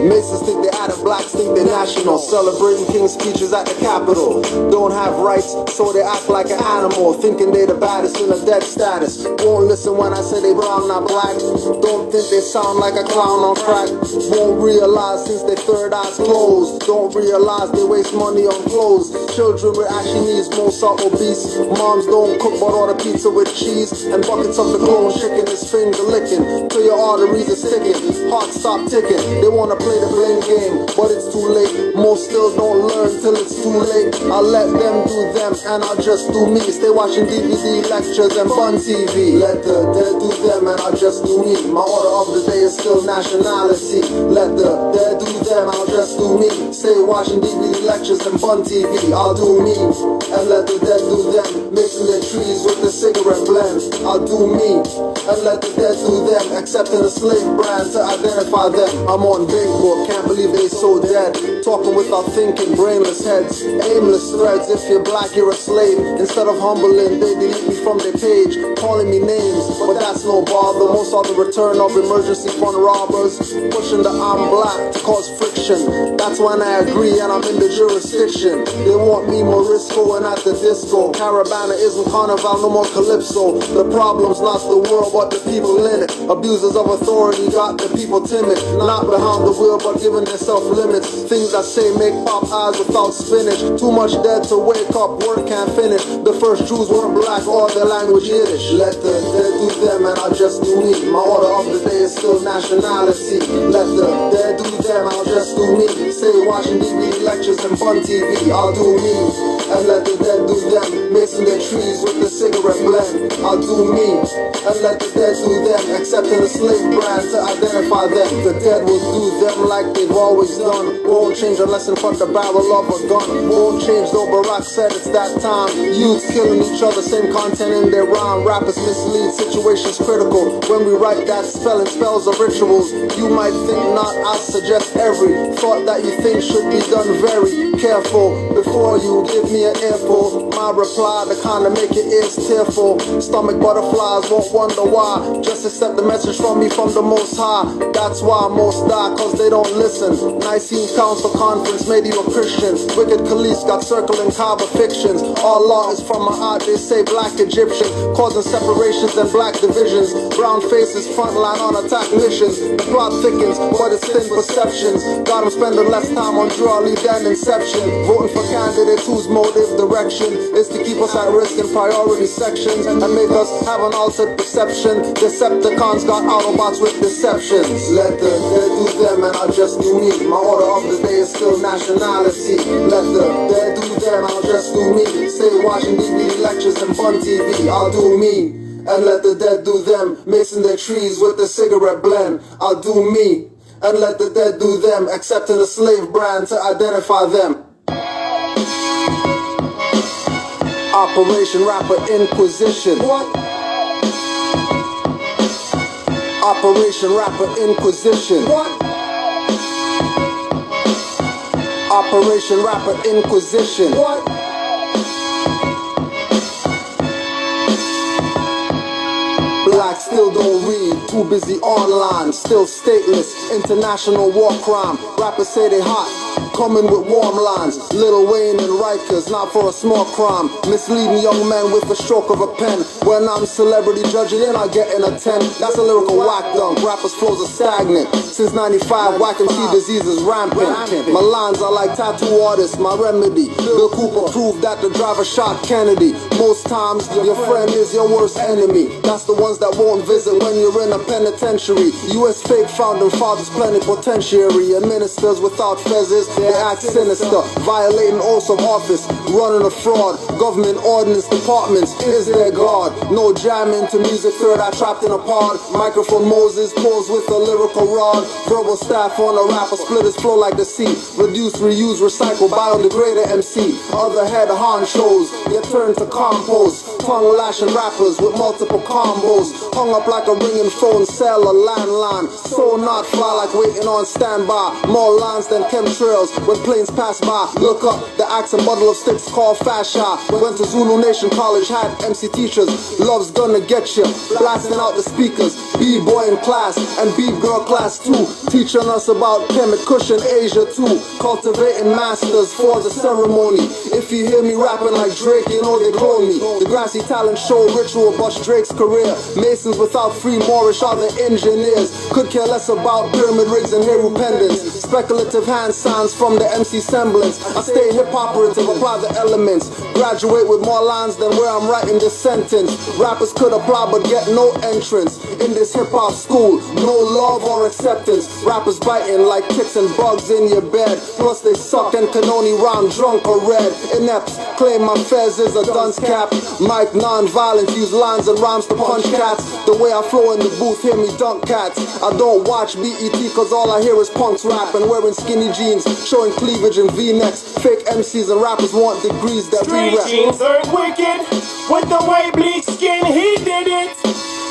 D: Masons think they Adam, blacks think they're national. Celebrating king's speeches at the Capitol. Don't have rights, so they act like an animal. Thinking they the baddest in a dead status. Won't listen when I say they brown, not black. Don't think they sound like a clown on crack. Won't realize since their third eyes closed. Don't realize they waste money on clothes. Children with ashy knees, most are obese. Moms don't cook but order pizza with cheese. And buckets of the clone chicken is finger licking. Till your arteries are sticking, hearts stop ticking. They wanna play the blame game, but it's too late. Most still don't learn till it's too late. I'll let them do them and I'll just do me. Stay watching DVD lectures and fun TV. Let the dead do them and I'll just do me. My order of the day is still nationality. Let the dead do them, I'll just do me. Stay watching DVD lectures and fun TV. I'll do me and let the dead do them. Mixing the trees with the cigarette blend. I'll do me and let the dead do them. Accepting a slave brand to identify them. I'm on Big Book, can't believe they so dead. Talking without thinking, brainless heads. Aimless threads, if you're black you're a slave. Instead of humbling, they delete me from their page. Calling me names, but that's no bother. Most are the return of emergency fund robbers. Pushing the I'm black to cause friction. That's when I agree and I'm in the jurisdiction. They want me Morisco and at the disco. Caravana isn't carnival, no more calypso. The problem's not the world but the people in it. Abusers of authority got the people timid. Not behind the wheel but giving themselves limits. Things I say make pop eyes without spinach. Too much dead to wake up, work can't finish. The first Jews weren't black or their language Yiddish. Let the dead do them and I'll just do me. My order of the day is still nationality. Let the dead do them, I'll just do me. Stay watching DVD lectures and fun TV. I'll do me and let the dead do them. Mixing their trees with the cigarette blend. I'll do me and let the dead do them. Accepting a slave brand to identify them. The dead will do them like they've always done. Won't change unless in front the barrel of a gun. Won't change though Barack said it's that time. Youths killing each other, same content in their rhyme. Rappers mislead, situations critical. When we write that spelling spells of rituals. You might think not, I suggest every thought that you think should be done very careful. Before you give me an earful, my reply the kind of make your ears tearful. Stomach butterflies won't wonder why. Just accept the message from me from the Most High. That's why most die, cause they don't listen. Nicene Council Conference made you a Christian. Wicked Khalees got circling Kaaba fictions. All law is from my eye, they say black Egyptian. Causing separations and black divisions. Brown faces frontline on attack missions. The plot thickens, but it's thin perceptions. Got them spending less time on jewelry than inception. Voting for candidates whose motive direction is to keep us at risk in priority sections and make us have an altered perception. Decepticons got Autobots with deception. Let the dead do them and I'll just do me. My order of the day is still nationality. Let the dead do them, I'll just do me. Stay watching DVD lectures and fun TV, I'll do me. And let the dead do them, mixing their trees with the cigarette blend, I'll do me. And let the dead do them, accepting a slave brand to identify them. Operation Rapper Inquisition. What? Operation Rapper Inquisition. What? Operation Rapper Inquisition. What? Blacks still don't read, too busy online, still stateless, international war crime. Rappers say they hot, coming with warm lines. Lil Wayne and Rikers, not for a small crime. Misleading young men with the stroke of a pen. When I'm celebrity judging and I get in a 10. That's a lyrical whack dunk, rappers' flows are stagnant. Since 95, whack MC disease is rampant. My lines are like tattoo artists, my remedy. Bill Cooper proved that the driver shot Kennedy. Most times, your friend is your worst enemy. That's the ones that won't visit when you're in a penitentiary. US fake founding fathers plenipotentiary. And ministers without fezzes, they act sinister. Violating oaths of office, running a fraud. Government ordinance departments is their guard. No jamming to music third eye trapped in a pod. Microphone Moses pulls with a lyrical rod. Verbal staff on a rapper, split his flow like the sea. Reduce, reuse, recycle, biodegrader MC. Other head honchos get turned to compost. Tongue lashing rappers with multiple combos. Hung up like a ringing phone cell, a landline. So not fly like waiting on standby. More lines than chemtrails when planes pass by. Look up, the axe and bundle of sticks called fascia. Went to Zulu Nation College, had MC teachers. Love's gonna get you, blasting out the speakers. B-boy in class and B-girl class too. Teaching us about Kemet Cushion Asia too. Cultivating masters for the ceremony. If you hear me rapping like Drake, you know they clone me. The Grassy Talent Show ritual bust Drake's career. Masons without free Moorish are the engineers. Could care less about pyramid rigs and Heru pendants. Speculative hand signs from the MC semblance. I stay hip-operative, apply the elements. Graduate with more lines than where I'm writing this sentence. Rappers could apply but get no entrance. In this hip-hop school, no love or acceptance. Rappers biting like ticks and bugs in your bed. Plus they suck and can only rhyme drunk or red. Inepts claim my fez is a dunce cap. Mike non-violence, use lines and rhymes to punch cats. The way I flow in the booth, hear me dunk cats. I don't watch BET cause all I hear is punks rap and wearing skinny jeans, showing cleavage and V-necks. Fake MCs and rappers want degrees that we rap.
C: Jeans aren't wicked, with the white bleach skin he did it.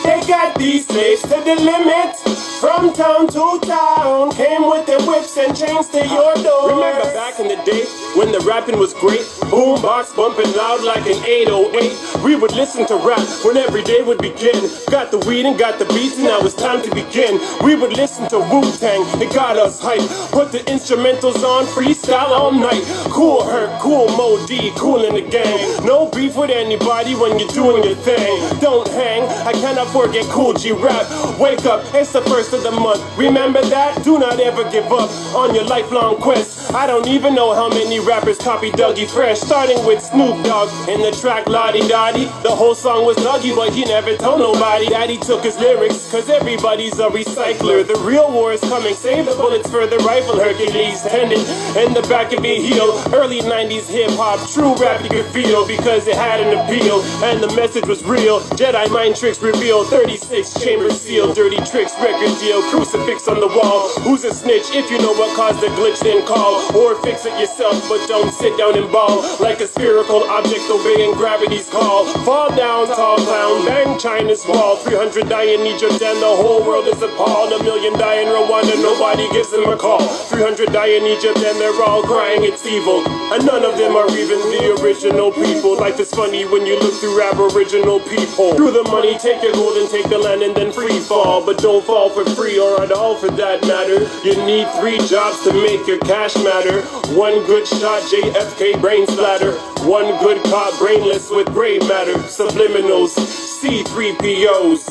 C: They got these slaves to the limit. From town to town, came with their whips and chains to your door. Remember back in the day when the rapping was great? Boombox bumping loud like an 808. We would listen to rap when every day would begin. Got the weed and got the beats and now it's time to begin. We would listen to Wu-Tang, it got us hype. Put the instrumentals on, freestyle all night. Cool Herc, cool Mo D, cool in the gang. No beef with anybody when you're doing your thing. Don't hang, I cannot forget Cool G rap. Wake up, it's the first of the month. Remember that? Do not ever give up on your lifelong quest. I don't even know how many rappers copied Dougie Fresh. Starting with Snoop Dogg in the track Lottie Dottie. The whole song was Dougie, but he never told nobody that he took his lyrics. Cause everybody's a recycler. The real war is coming. Save the bullets for the rifle. Hercules tendon in the back of your heel. Early 90s hip hop, true rap you could feel because it had an appeal and the message was real. Jedi mind tricks reveal. 36 chamber seal. Dirty tricks record deal. Crucifix on the wall. Who's a snitch? If you know what caused the glitch, then call. Or fix it yourself, but don't sit down and ball. Like a spherical object obeying gravity's call. Fall down, tall clown, bang China's wall. 300 die in Egypt and the whole world is appalled. 1 million die in Rwanda, nobody gives them a call. 300 die in Egypt and they're all crying it's evil. And none of them are even the original people. Life is funny when you look through aboriginal people. Through the money, take your gold and take the land and then free fall. But don't fall for free or at all for that matter. You need 3 jobs to make your cash matter. 1 good shot, JFK brain splatter. 1 good cop, brainless with gray matter. Subliminals, C3POs.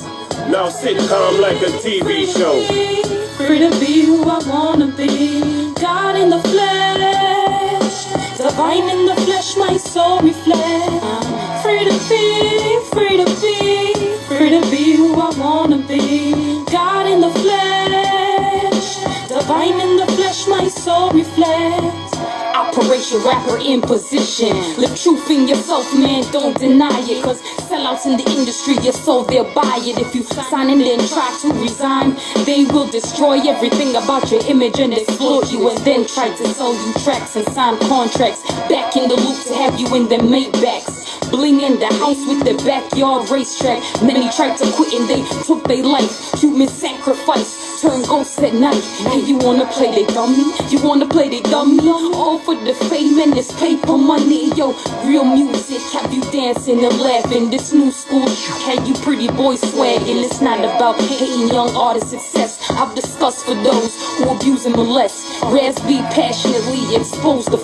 C: Now sit calm like a TV show.
J: Free to be who I wanna be.
G: soul reflects. I'm free to be, free to be, free to be who I wanna be. God in the flesh, divine in the flesh, my soul reflects. Operation rapper in position. Live truth in yourself, man, don't deny it. Cause sellouts in the industry, your soul, they'll buy it. If you sign and then try to resign, they will destroy everything about your image and exploit you. And then try to sell you tracks and sign contracts. Back in the loop to have you in their Maybachs. Bling in the house with their backyard racetrack. Many tried to quit and they took their life. Human sacrifice, turn ghosts at night. Hey, you wanna play they dummy? You wanna play they dummy? All for the fame and this paper money. Yo, real music have you dancing and laughing. This new school had you pretty boys swagging. It's not about hating young artists' success. I've discussed for those who abuse and molest. Raz be passionately exposed the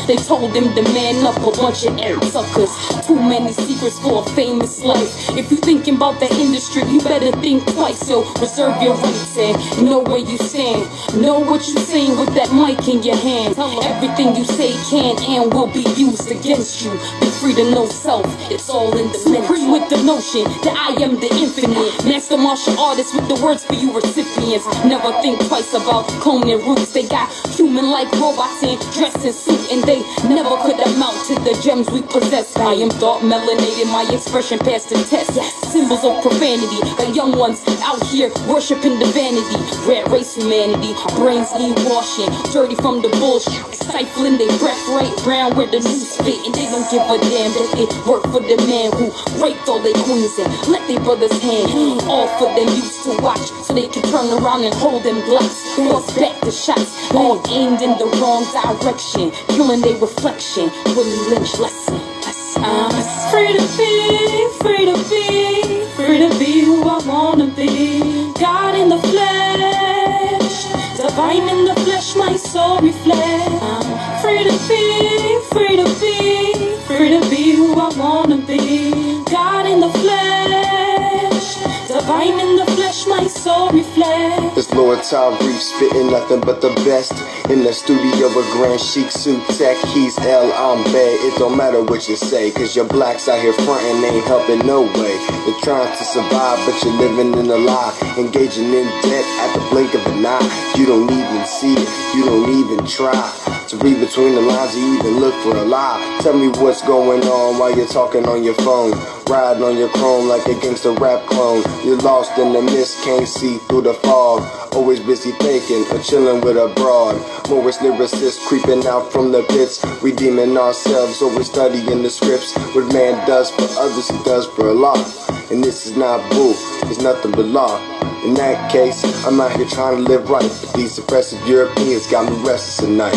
G: they told them to man up, a bunch of air suckers. Too many secrets for a famous life. If you thinking about the industry, you better think twice. Yo, reserve your rights and know where you stand. Know what you're saying with that mic in your hand. Everything you say can and will be used against you. Be free to know self, it's all in the mental. Free with the notion that I am the infinite. Master martial artist with the words for you recipients. Never think twice about cloning roots. They got human-like robots in dress and suit, and they never could amount to the gems we possess. I am thought melanated, my expression passed the test. Symbols of profanity, the young ones out here worshiping the vanity. Rat race humanity, brains need washing, dirty from the bullshit. Stifling their breath right round where the news fit, and they don't give a damn that they work for the man who raped all their queens and let their brothers hang. All for them used to watch, so they can turn around and hold them glocks. Force back the shots, all aimed in the wrong direction, killing their reflection. Willie Lynch lesson. I'm free to be, free to be, free to be who I wanna be. God in the flesh, divine in the flesh, my soul reflects. I'm free to be, free to be, free to be who I wanna be. God in the flesh, divine in the flesh, my soul reflects.
J: It's Lord Tariq spitting nothing but the best. In the studio with Grand Chic Suit Tech, he's L, I'm bad. It don't matter what you say, cause your blacks out here frontin' ain't helping no way. You're trying to survive, but you're living in a lie. Engaging in debt at the blink of an eye. You don't even see it, you don't even try to read between the lines or even look for a lie. Tell me what's going on while you're talking on your phone. Riding on your chrome like a gangster rap clone. You're lost in the mist, can't see through the fog. Always busy thinking or chilling with a broad. Moorish lyricists creeping out from the pits. Redeeming ourselves, always studying the scripts. What man does for others, he does for Allah. And this is not boo, it's nothing but law. In that case, I'm out here trying to live right, but these oppressive Europeans got me restless at night.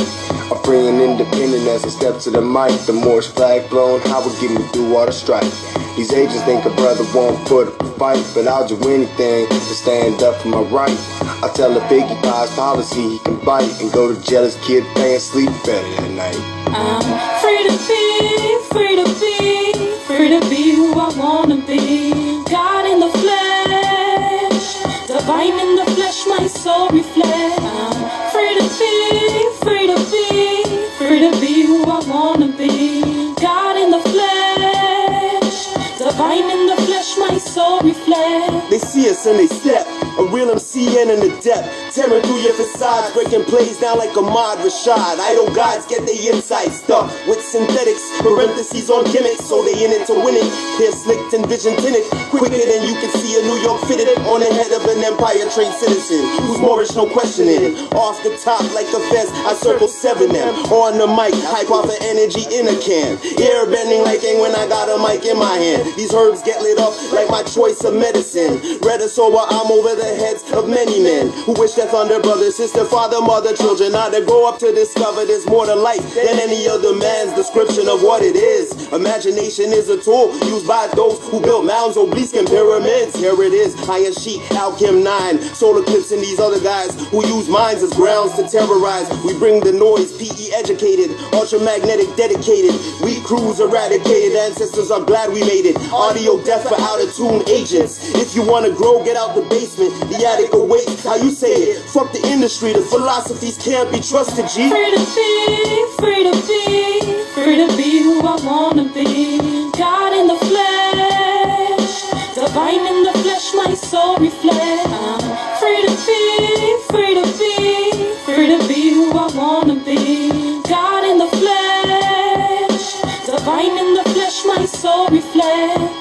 J: I'm free and independent as I step to the mic. The Moorish flag blown, how would get me through all the strife. These agents think a brother won't put up a fight, but I'll do anything to stand up for my right. I tell a piggy pie's policy he can bite and go to jail. His kid paying sleep better at night.
G: I'm free to be, free to be, free to be who I wanna be. God in the flesh, divine in the flesh, my soul reflects. I'm free to be, free to be, free to be who I wanna be. God in the flesh, divine in the flesh, my soul reflects.
K: They see us and they step, a real MC and an adept, tearing through your facades, breaking plays down like Ahmad Rashad. Idol gods get their inside stuck with synthetics, parentheses on gimmicks, so they in it to win it. Hair slicked and vision tinted, quicker than you can see a New York fitted on the head of an Empire trained citizen who's Moorish, no questioning. Off the top like a fence, I circle 7M on the mic, hype off of energy in a can, air bending like ink when I got a mic in my hand. These herbs get lit up like my choice of medicine. Red or sober, I'm over the heads of many men who wish their thunder brother, sister, father, mother, children. Now they grow up to discover there's more to life than any other man's description of what it is. Imagination is a tool used by those who built mounds, obelisks, and pyramids. Here it is, Iron Sheik, Alchem 9, Solar Clips, and these other guys who use minds as grounds to terrorize. We bring the noise, PE educated, ultramagnetic dedicated. We crews eradicated, ancestors are glad we made it. Audio death for out of tune agents. If you wanna grow, get out the basement. The attic awaits, how you say it. Fuck the industry, the philosophies can't be trusted, G.
L: Free to be, free to be, free to be who I wanna be. God in the flesh, divine in the flesh, my soul reflects. Free to be, free to be, free to be who I wanna be. God in the flesh, divine in the flesh, my soul reflects.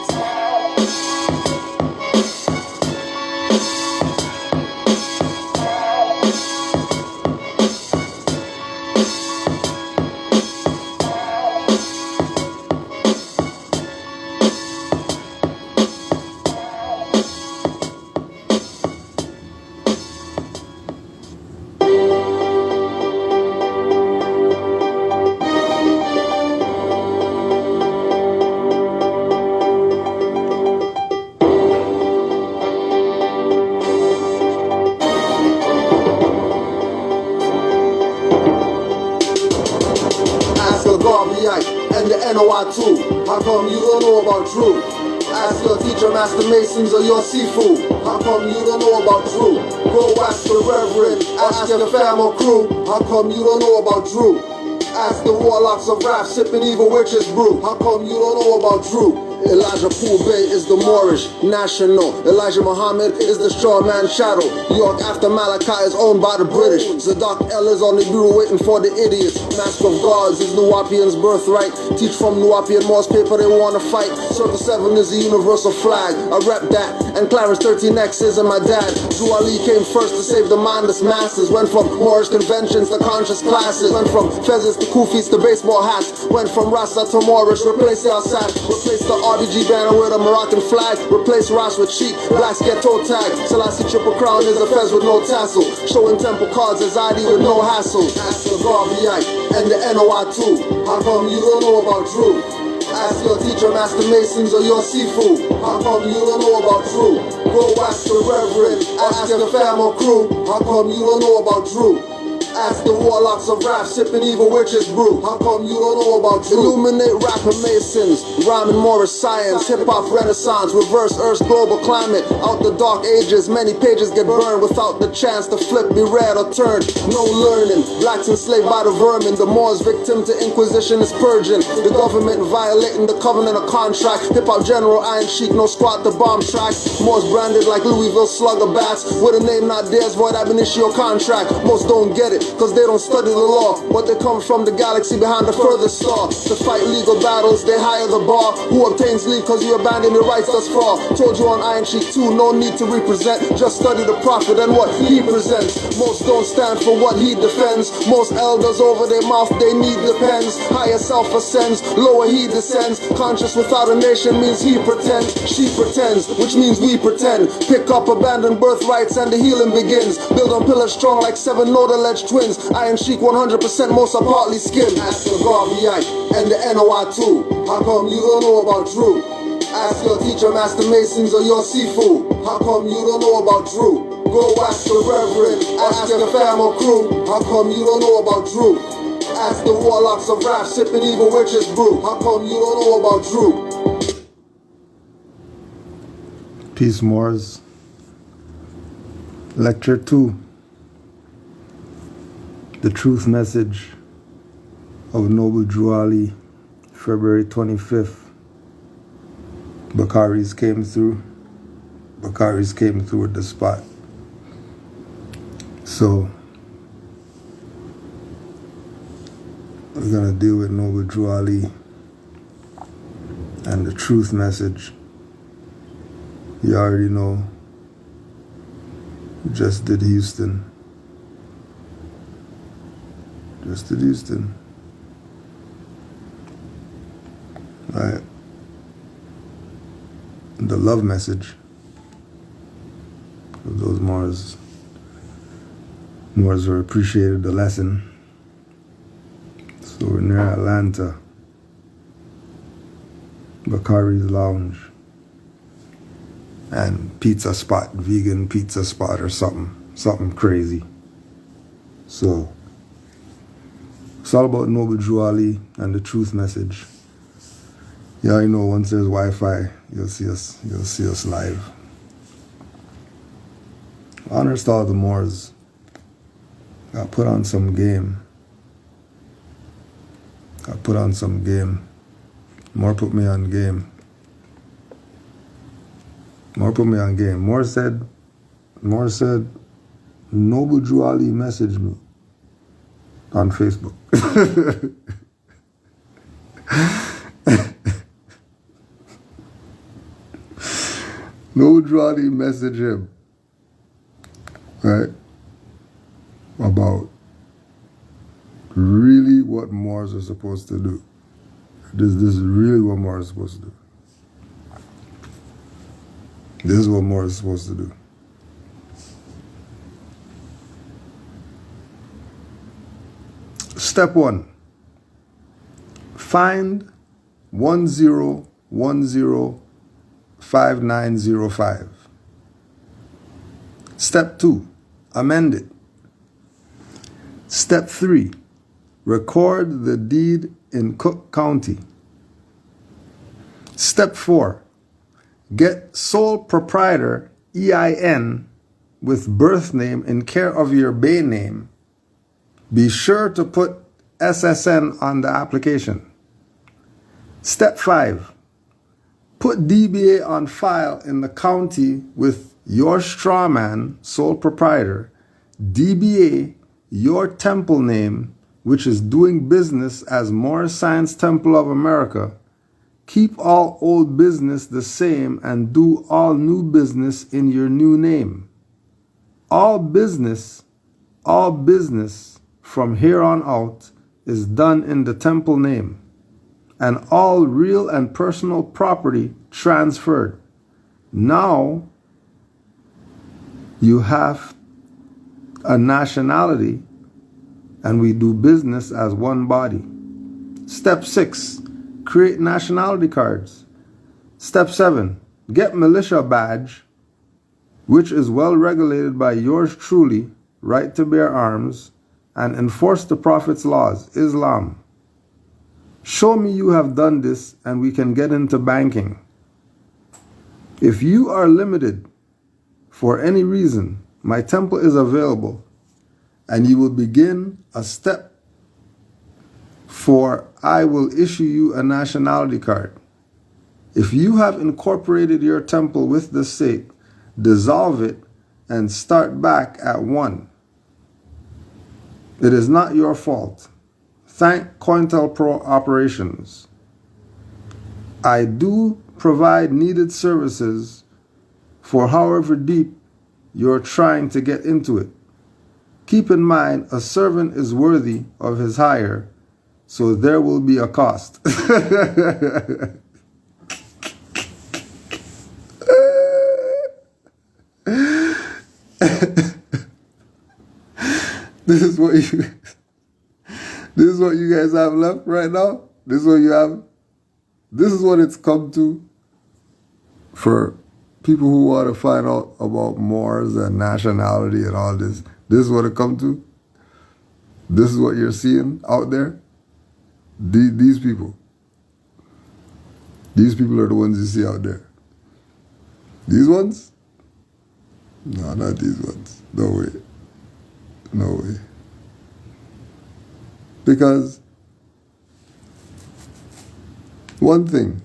D: And the NOI2, how come you don't know about Drew? Ask your teacher, Master Masons, or your seafood. How come you don't know about Drew? Go ask the Reverend, ask your fam or crew. How come you don't know about Drew? Ask the warlocks of rap, sipping evil witches brew. How come you don't know about Drew? Elijah Poole Bay is the Moorish national. Elijah Muhammad is the straw man shadow. York after Malachi is owned by the British. Zadok El is on the bureau waiting for the idiots. Mask of Gods is Nuwapian's birthright. Teach from Nuwapian Morse paper they wanna fight. Circle 7 is the universal flag. I rep that. And Clarence 13X is my dad. Drew Ali came first to save the mindless masses. Went from Moorish conventions to conscious classes. Went from fezzes to kufis to baseball hats. Went from Rasta to Moorish. Replace the Assad. Replace the RBG banner with a Moroccan flag. Replace Ross with cheek. Blacks get toe tag. Selassie Triple Crown is a fez with no tassel. Showing temple cards as ID with no hassle. Ask the Garveyite and the NOI2. How come you don't know about Drew? Ask your teacher, Master Masons, or your seafood. How come you don't know about Drew? Go ask the Reverend, ask your fam or crew. How come you don't know about Drew? Ask the warlocks of rap, sipping evil witches brew. How come you don't know about Drew? Illuminate rapper Masons, rhyming Moorish science, hip-hop renaissance, reverse Earth's global climate. Out the dark ages, many pages get burned without the chance to flip, be read or turned. No learning, blacks enslaved by the vermin. The Moors victim to Inquisition is purging. The government violating the covenant of contract. Hip-hop general Iron Sheik, no squat to bomb tracks. Moors branded like Louisville slugger bats. With a name not theirs, void ab initio contract. Most don't get it, cause they don't study the law. But they come from the galaxy behind the furthest star. To fight legal battles, they hire the bar. Who obtains leave cause you abandon your rights thus far. Told you on Iron Sheik 2, no need to represent. Just study the prophet and what he presents. Most don't stand for what he defends. Most elders over their mouth, they need the pens. Higher self ascends, lower he descends. Conscious without a nation means he pretends. She pretends, which means we pretend. Pick up abandoned birthrights and the healing begins. Build on pillars strong like 7 note-alleged twins. Iron Sheik 100%, most are partly skinned. Ask the Garveyite and the NOI2. How come you don't know about Drew? Ask your teacher, Master Masons, or your seafood. How come you don't know about Drew? Go ask the Reverend, ask your fam or crew. How come you don't know about Drew? Ask the warlocks of rap, sipping evil witches brew. How come you don't know about Drew?
I: Peace, Moors. Lecture 2. The Truth Message of Noble Drew Ali, February 25th. Bakaris came through. Bakaris came through at the spot. So, we're going to deal with Noble Drew Ali and the Truth Message. You already know. We just did Houston. Just did Houston. Right. The love message of those Moors. Moors were appreciated the lesson. So we're near Atlanta. Bakari's Lounge. And pizza spot, vegan pizza spot or something crazy. So it's all about Noble Drew Ali and the Truth Message. Yeah, I know once there's Wi-Fi, you'll see us live. Honors to all the Moors. Got put on some game. Got put on some game. Moor put me on game. Moor put me on game. Moor said, Noble Drew Ali messaged me on Facebook. Noble Drew Ali messaged him, right, about really what Moors are supposed to do. This is really what Moors are supposed to do. This is what Moors is supposed to do. Step 1. Find 10105905. Step 2. Amend it. Step 3. Record the deed in Cook County. Step 4. Get sole proprietor EIN with birth name in care of your Bay name. Be sure to put SSN on the application. Step 5. Put DBA on file in the county with your strawman, sole proprietor, DBA, your temple name, which is doing business as Moorish Science Temple of America. Keep all old business the same and do all new business in your new name. All business from here on out is done in the temple name, and all real and personal property transferred. Now you have a nationality and we do business as one body. Step 6, create nationality cards. Step 7, get militia badge, which is well regulated by yours truly, right to bear arms, and enforce the Prophet's laws, Islam. Show me you have done this and we can get into banking. If you are limited for any reason, my temple is available and you will begin a step for I will issue you a nationality card. If you have incorporated your temple with the state, dissolve it and start back at 1. It is not your fault. Thank COINTELPRO Operations. I do provide needed services for however deep you're trying to get into it. Keep in mind, a servant is worthy of his hire, so there will be a cost. This is what you guys have left right now. This is what you have. This is what it's come to for people who want to find out about Moors and nationality and all this. This is what it come to. This is what you're seeing out there. These people. These people are the ones you see out there. These ones? No, not these ones. No way. No way. Because one thing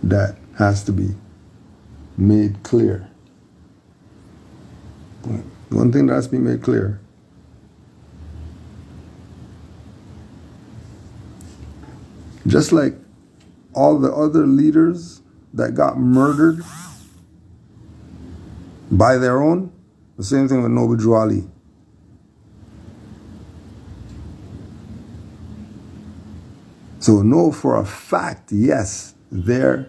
I: that has to be made clear. One thing that has to be made clear. Just like all the other leaders that got murdered by their own, the same thing with Noble Drew Ali. So know for a fact, yes, there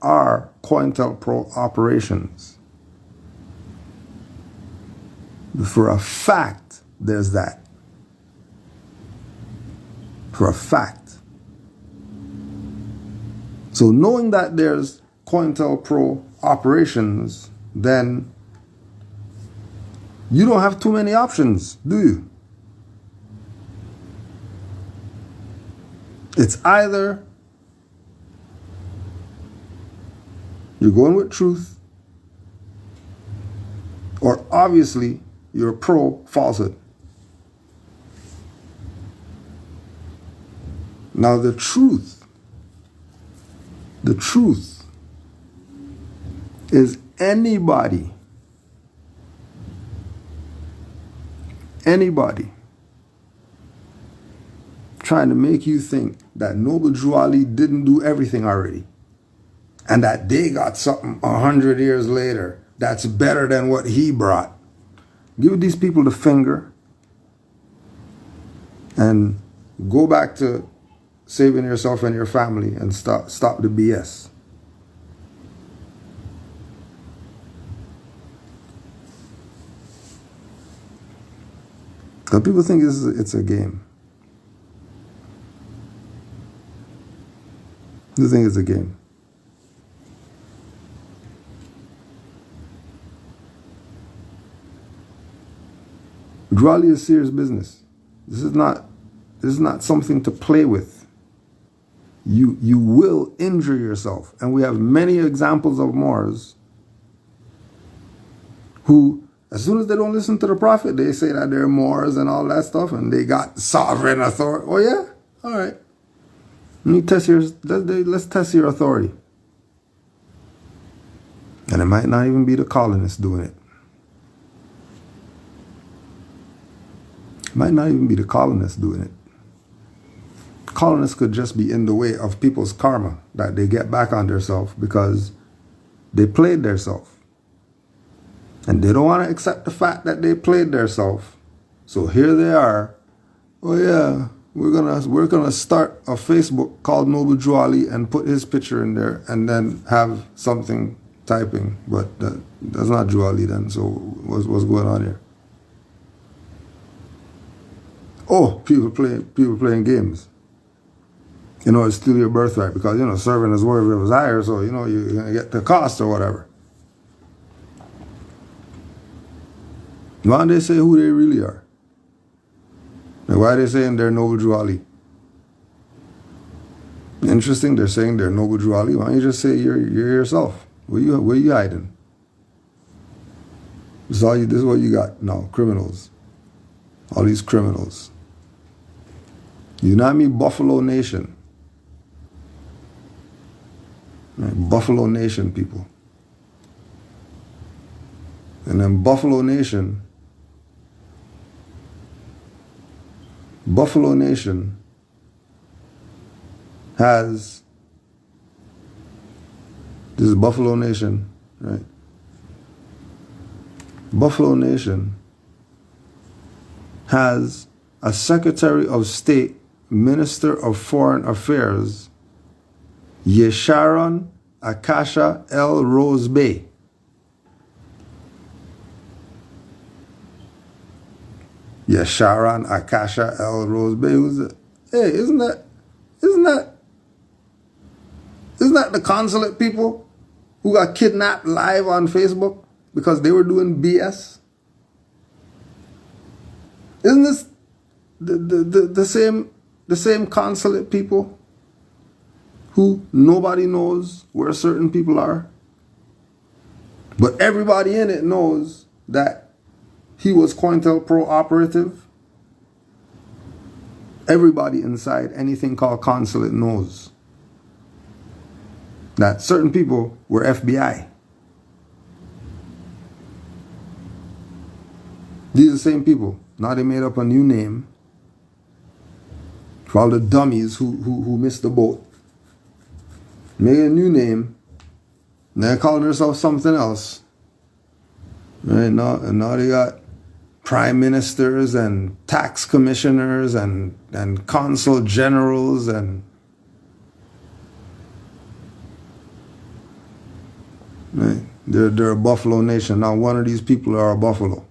I: are COINTELPRO operations. For a fact, there's that. For a fact. So knowing that there's COINTELPRO operations, then you don't have too many options, do you? It's either You're going with truth, or obviously you're pro falsehood. Now the truth is anybody trying to make you think that Noble Drew Ali didn't do everything already, and that they got something 100 years later that's better than what he brought. Give these people the finger and go back to saving yourself and your family and stop the BS. Because people think it's a game. They think it's a game. Drew Ali is serious business. This is not something to play with. You will injure yourself. And we have many examples of Moors who, as soon as they don't listen to the Prophet, they say that they're Moors and all that stuff, and they got sovereign authority. Oh yeah? All right. Let's test your authority. And it might not even be the colonists doing it. It might not even be the colonists doing it. Colonists could just be in the way of people's karma that they get back on themselves because they played themselves. And they don't want to accept the fact that they played themselves. So here they are. Oh yeah, we're gonna start a Facebook called Noble Drew Ali and put his picture in there and then have something typing. But that's not Drew Ali then, so what's going on here? Oh, people playing games. It's still your birthright because, serving is worthy of his hire, so, you're going to get the cost or whatever. Why don't they say who they really are? And why are they saying they're Noble Drew Ali? Interesting, they're saying they're Noble Drew Ali. Why don't you just say you're yourself? Where you hiding? This is what you got now, criminals. All these criminals. You know what I mean? Buffalo Nation. Right? Buffalo Nation people. And then Buffalo Nation has, this is Buffalo Nation, right? Buffalo Nation has a Secretary of State, Minister of Foreign Affairs, Yesharon Akasha El Rose Bay. Yesharon Akasha El Rose Bay. Who's it? Hey, isn't that the consulate people who got kidnapped live on Facebook because they were doing BS? Isn't this the same consulate people who nobody knows where certain people are? But everybody in it knows that he was COINTELPRO operative. Everybody inside anything called consulate knows that certain people were FBI. These are the same people. Now they made up a new name for all the dummies who missed the boat. Made a new name. And they're calling themselves something else. Right now, and now they got prime ministers and tax commissioners and consul generals and right. They're a Buffalo Nation. Now one of these people are a buffalo.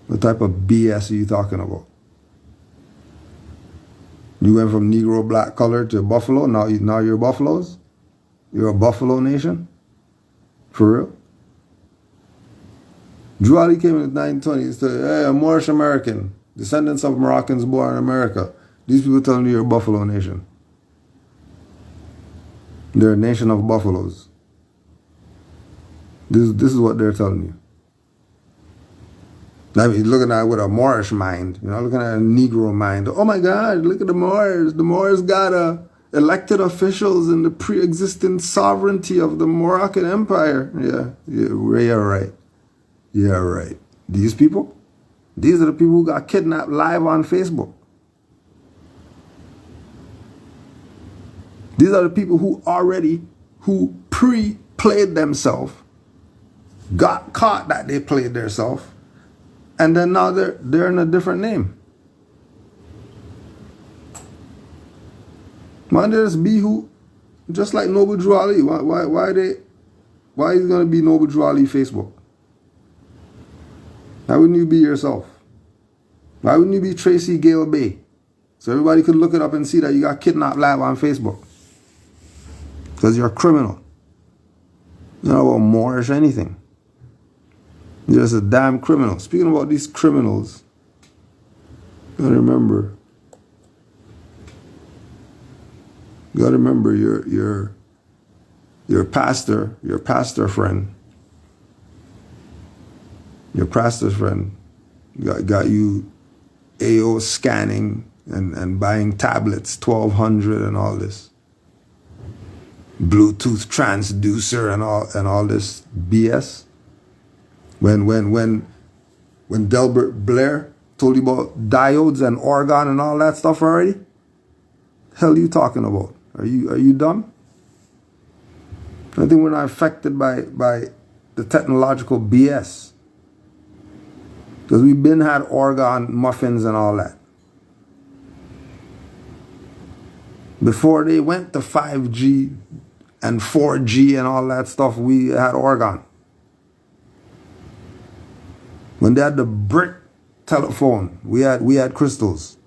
I: What type of BS are you talking about? You went from Negro black color to Buffalo. Now you're buffaloes? You're a Buffalo Nation? For real? Drew Ali came in the 1920s and said, hey, a Moorish American, descendants of Moroccans born in America. These people telling you you're a Buffalo Nation. They're a nation of buffaloes. This is what they're telling you. I mean, looking at it with a Moorish mind, looking at a Negro mind. Oh my God, look at the Moors. The Moors got elected officials in the pre-existing sovereignty of the Moroccan Empire. Yeah, right. Yeah, right. These people? These are the people who got kidnapped live on Facebook. These are the people who pre-played themselves, got caught that they played themselves, and then now they're in a different name. Man, there's be who, just like Noble Drew Ali. Why is it gonna be Noble Drew Ali Facebook? Why wouldn't you be yourself? Why wouldn't you be Tracy Gale Bay? So everybody could look it up and see that you got kidnapped live on Facebook. Because you're a criminal. You're not about Moorish or anything. You're just a damn criminal. Speaking about these criminals, you gotta remember your pastor's friend got you AO scanning and buying tablets, 1200 and all this. Bluetooth transducer and all this BS. When Delbert Blair told you about diodes and organ and all that stuff already, hell you talking about? Are you dumb? I think we're not affected by the technological BS. Because we've been had organ muffins and all that. Before they went to 5G and 4G and all that stuff, we had organ. When they had the brick telephone, we had crystals.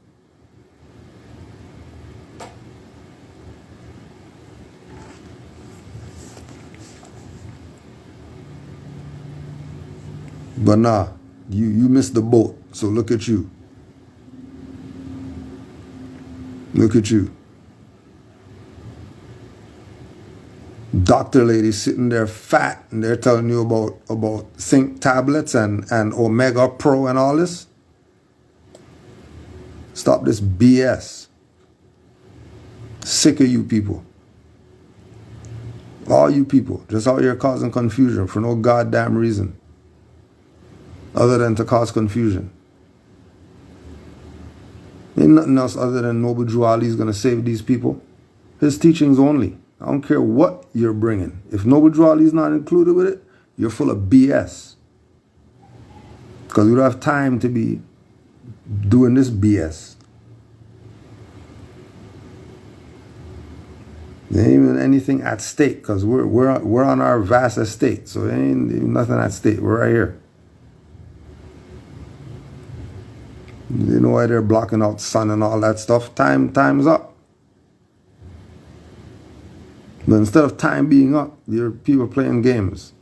I: But nah, you missed the boat. So look at you. Look at you. Doctor lady sitting there fat and they're telling you about zinc tablets and Omega Pro and all this. Stop this BS. Sick of you people. All you people. Just out here causing confusion for no goddamn reason. Other than to cause confusion. Ain't nothing else other than Noble Drew Ali is going to save these people. His teachings only. I don't care what you're bringing. If Noble Drew Ali is not included with it, you're full of BS. Because we don't have time to be doing this BS. There ain't even anything at stake because we're on our vast estate. So there ain't nothing at stake. We're right here. You know why they're blocking out sun and all that stuff? Time's up. But instead of time being up, your people playing games.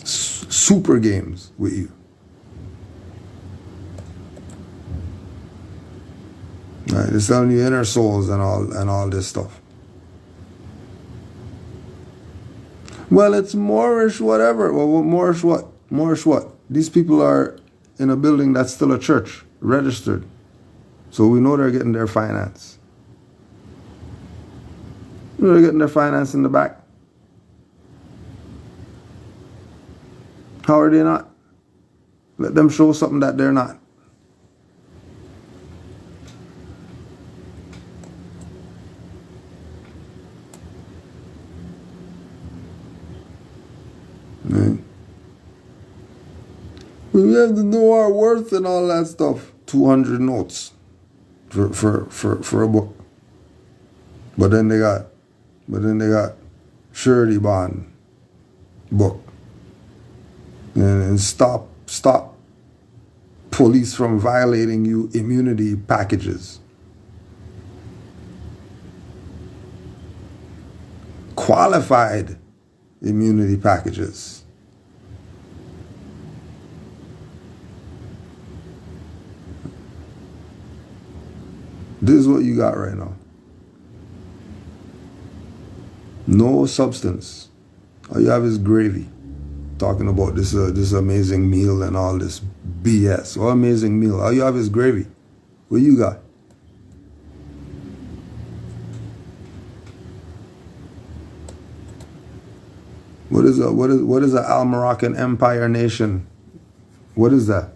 I: Super games with you. Right, they're selling you inner souls and all this stuff. Well, it's Moorish, whatever. Well, Moorish what? Moorish what? These people are in a building that's still a church, registered. So we know they're getting their finance. They're getting their finance in the back. How are they not? Let them show something that they're not. Right. We have to know our worth and all that stuff. 200 notes for a book. But then they got surety bond book. And stop police from violating you immunity packages. Qualified immunity packages. This is what you got right now. No substance. All you have is gravy. Talking about this amazing meal and all this BS. What amazing meal? All you have is gravy. What you got? What is a Al Moroccan Empire nation? What is that?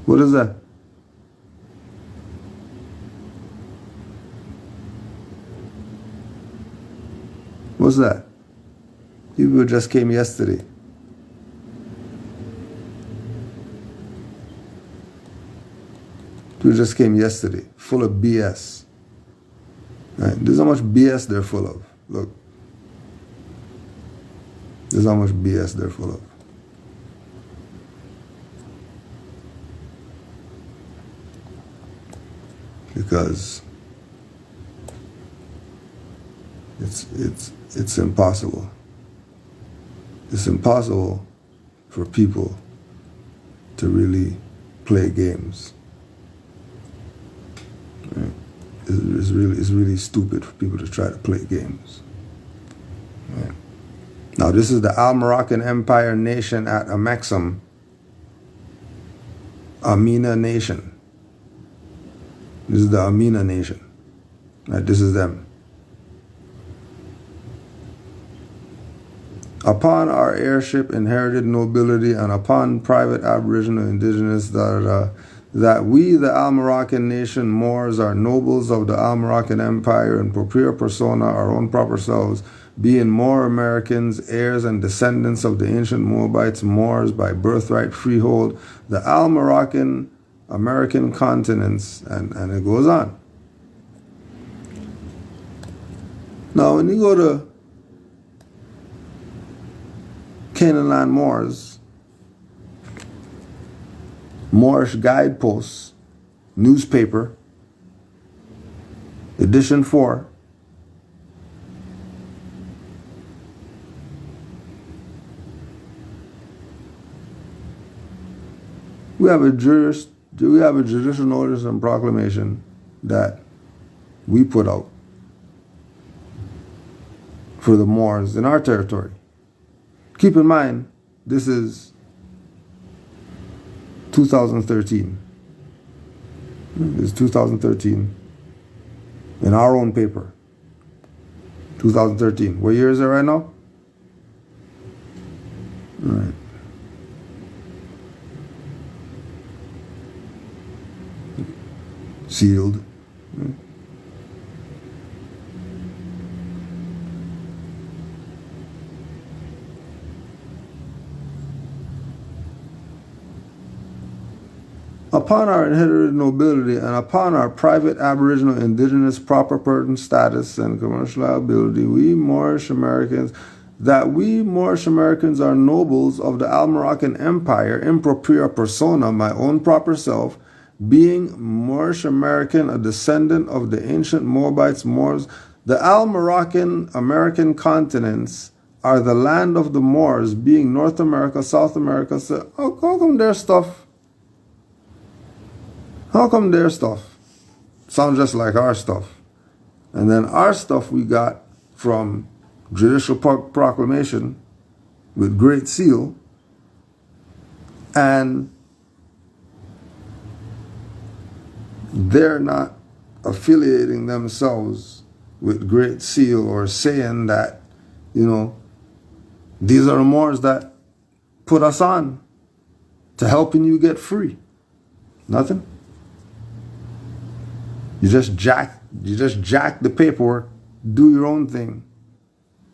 I: What is that? What's that? People just came yesterday. People just came yesterday, full of BS. Right? This is how much BS they're full of. Look. This is how much BS they're full of. Because it's impossible. It's impossible for people to really play games. Right? It's really stupid for people to try to play games. Right? Now this is the Al Moroccan Empire nation at Amexem, Amina nation. This is the Amina nation. Right? This is them. Upon our heirship, inherited nobility, and upon private aboriginal indigenous that we, the Al Moroccan nation, Moors, are nobles of the Al Moroccan Empire, and propria persona, our own proper selves, being Moor Americans, heirs and descendants of the ancient Moabites, Moors, by birthright freehold, the Al Moroccan American continents, and it goes on. Now, when you go to Canaanland Moors, Moorish Guideposts, newspaper, edition 4, we have a judicial notice and proclamation that we put out for the Moors in our territory. Keep in mind, this is 2013. This is 2013 in our own paper. 2013. What year is it right now? All right. Sealed. Upon our inherited nobility and upon our private aboriginal indigenous proper person status and commercial liability, we Moorish Americans are nobles of the Al Moroccan Empire, in propria persona, my own proper self, being Moorish American, a descendant of the ancient Moabites, Moors. The Al Moroccan American continents are the land of the Moors, being North America, South America. So how come their stuff? How come their stuff sounds just like our stuff? And then our stuff we got from judicial proclamation with great seal, and they're not affiliating themselves with great seal or saying that, you know, these are the Moors that put us on to helping you get free. Nothing. You just jack the paperwork, do your own thing,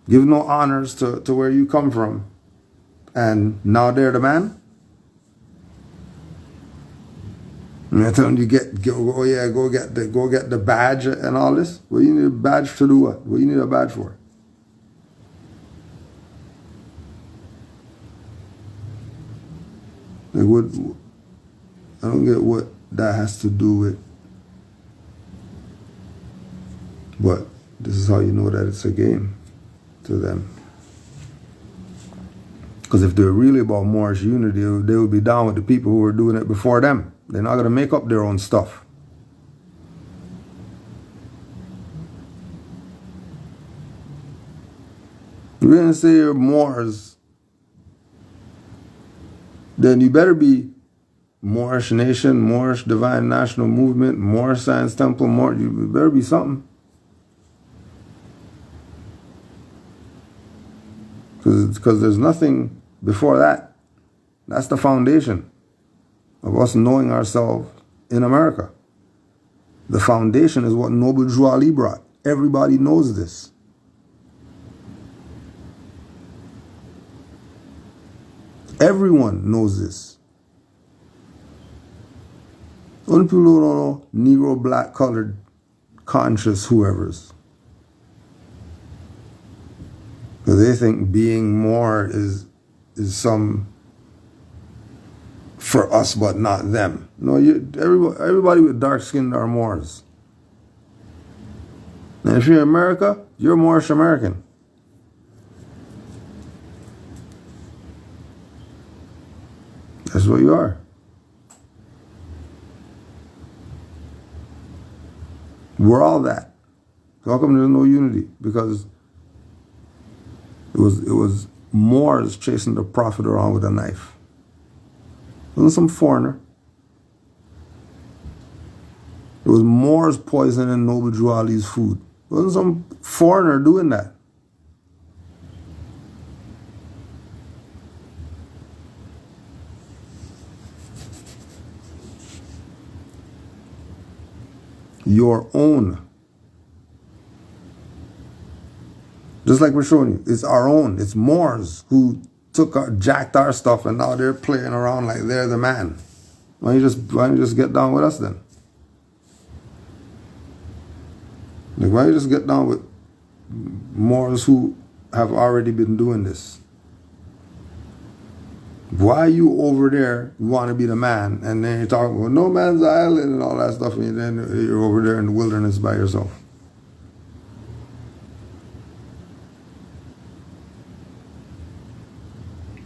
I: give no honors to where you come from, and now they're the man. And I tell them go get the badge and all this. Well, you need a badge to do what? What you need a badge for? Like what? I don't get what that has to do with. But this is how you know that it's a game to them. Because if they're really about Moorish unity, they would be down with the people who were doing it before them. They're not going to make up their own stuff. you're going to say you're Moors, then you better be Moorish Nation, Moorish Divine National Movement, Moorish Science Temple, you better be something. Because there's nothing before that. That's the foundation of us knowing ourselves in America. The foundation is what Noble Drew Ali brought. Everybody knows this. Everyone knows this. Only people who don't know Negro, black, colored, conscious, whoever's. Because they think being more is some for us but not them. No, everybody with dark skin are Moors. And if you're in America, you're Moorish American. That's what you are. We're all that. So how come there's no unity? Because it was Moors chasing the prophet around with a knife. It wasn't some foreigner. It was Moors poisoning Noble Drew Ali's food. It wasn't some foreigner doing that. Your own. Just like we're showing you, it's our own. It's Moors who jacked our stuff, and now they're playing around like they're the man. Why don't you just get down with us then? Like, why don't you just get down with Moors who have already been doing this? Why are you over there, you want to be the man, and then you're talking about no man's island and all that stuff, and then you're over there in the wilderness by yourself?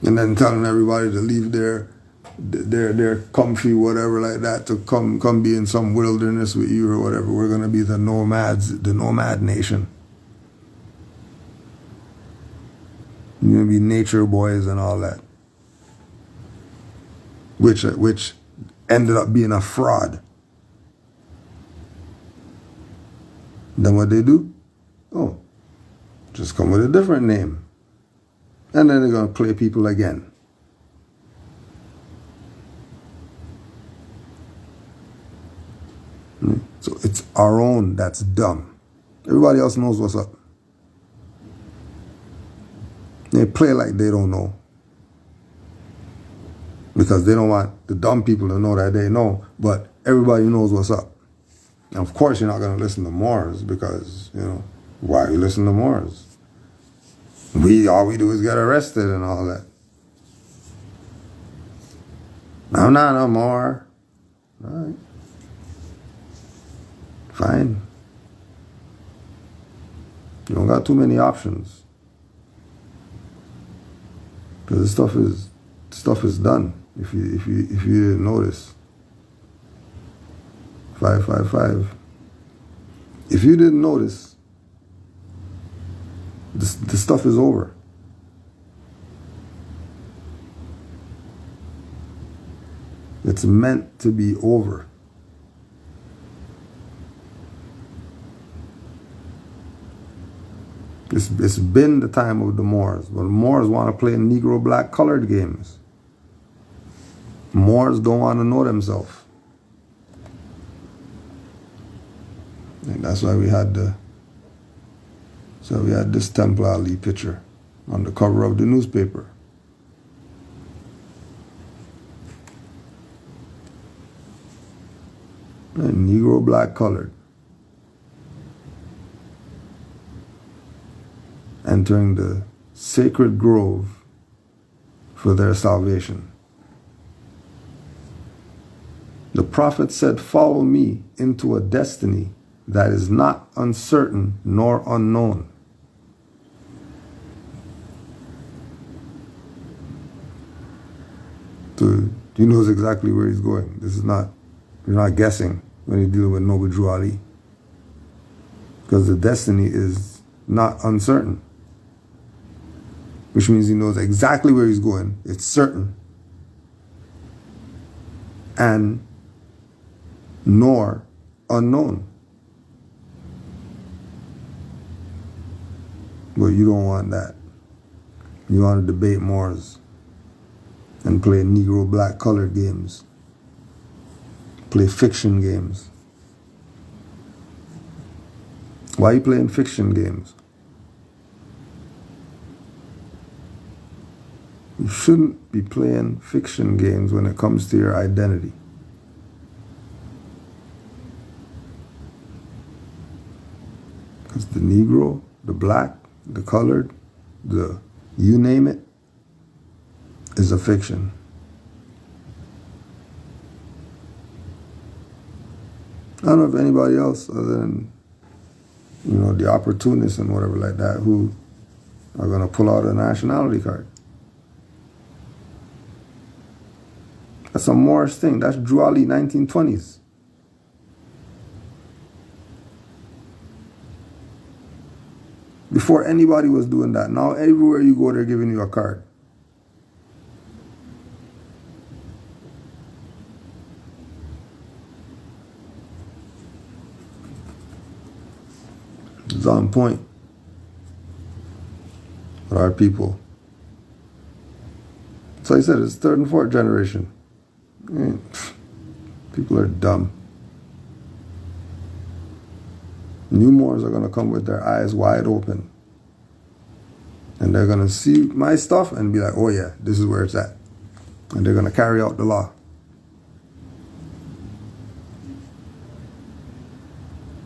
I: And then telling everybody to leave their comfy whatever like that to come be in some wilderness with you or whatever. We're going to be the nomads, the nomad nation. You're going to be nature boys and all that. Which ended up being a fraud. Then what they do? Oh, just come with a different name. And then they're going to play people again. So it's our own that's dumb. Everybody else knows what's up. They play like they don't know. Because they don't want the dumb people to know that they know, but everybody knows what's up. And of course you're not going to listen to Moors because, why are you listening to Moors? All we do is get arrested and all that. I'm not no more. All right. Fine. You don't got too many options. Because the stuff is done. If you didn't notice. 555. If you didn't notice, the stuff is over. It's meant to be over. It's been the time of the Moors, but the Moors want to play Negro black colored games. Moors don't want to know themselves. And that's why we had this Temple Ali picture on the cover of the newspaper. And Negro black colored. Entering the sacred grove for their salvation. The prophet said, "Follow me into a destiny that is not uncertain nor unknown." So he knows exactly where he's going. You're not guessing when you're dealing with Noble Drew Ali. Because the destiny is not uncertain. which means he knows exactly where he's going. It's certain. And nor unknown. But you don't want that. You want to debate Moors and play Negro black colored games. Play fiction games. Why are you playing fiction games? You shouldn't be playing fiction games when it comes to your identity. Because the Negro, the black, the colored, the you name it, is a fiction. I don't know if anybody else other than, the opportunists and whatever like that who are going to pull out a nationality card. That's a Moorish thing. That's Juali 1920s. Before anybody was doing that. Now everywhere you go, they're giving you a card. It's on point with our people. So I said, it's third and fourth generation. People are dumb. New Moors are going to come with their eyes wide open. And they're going to see my stuff and be like, oh yeah, this is where it's at. And they're going to carry out the law.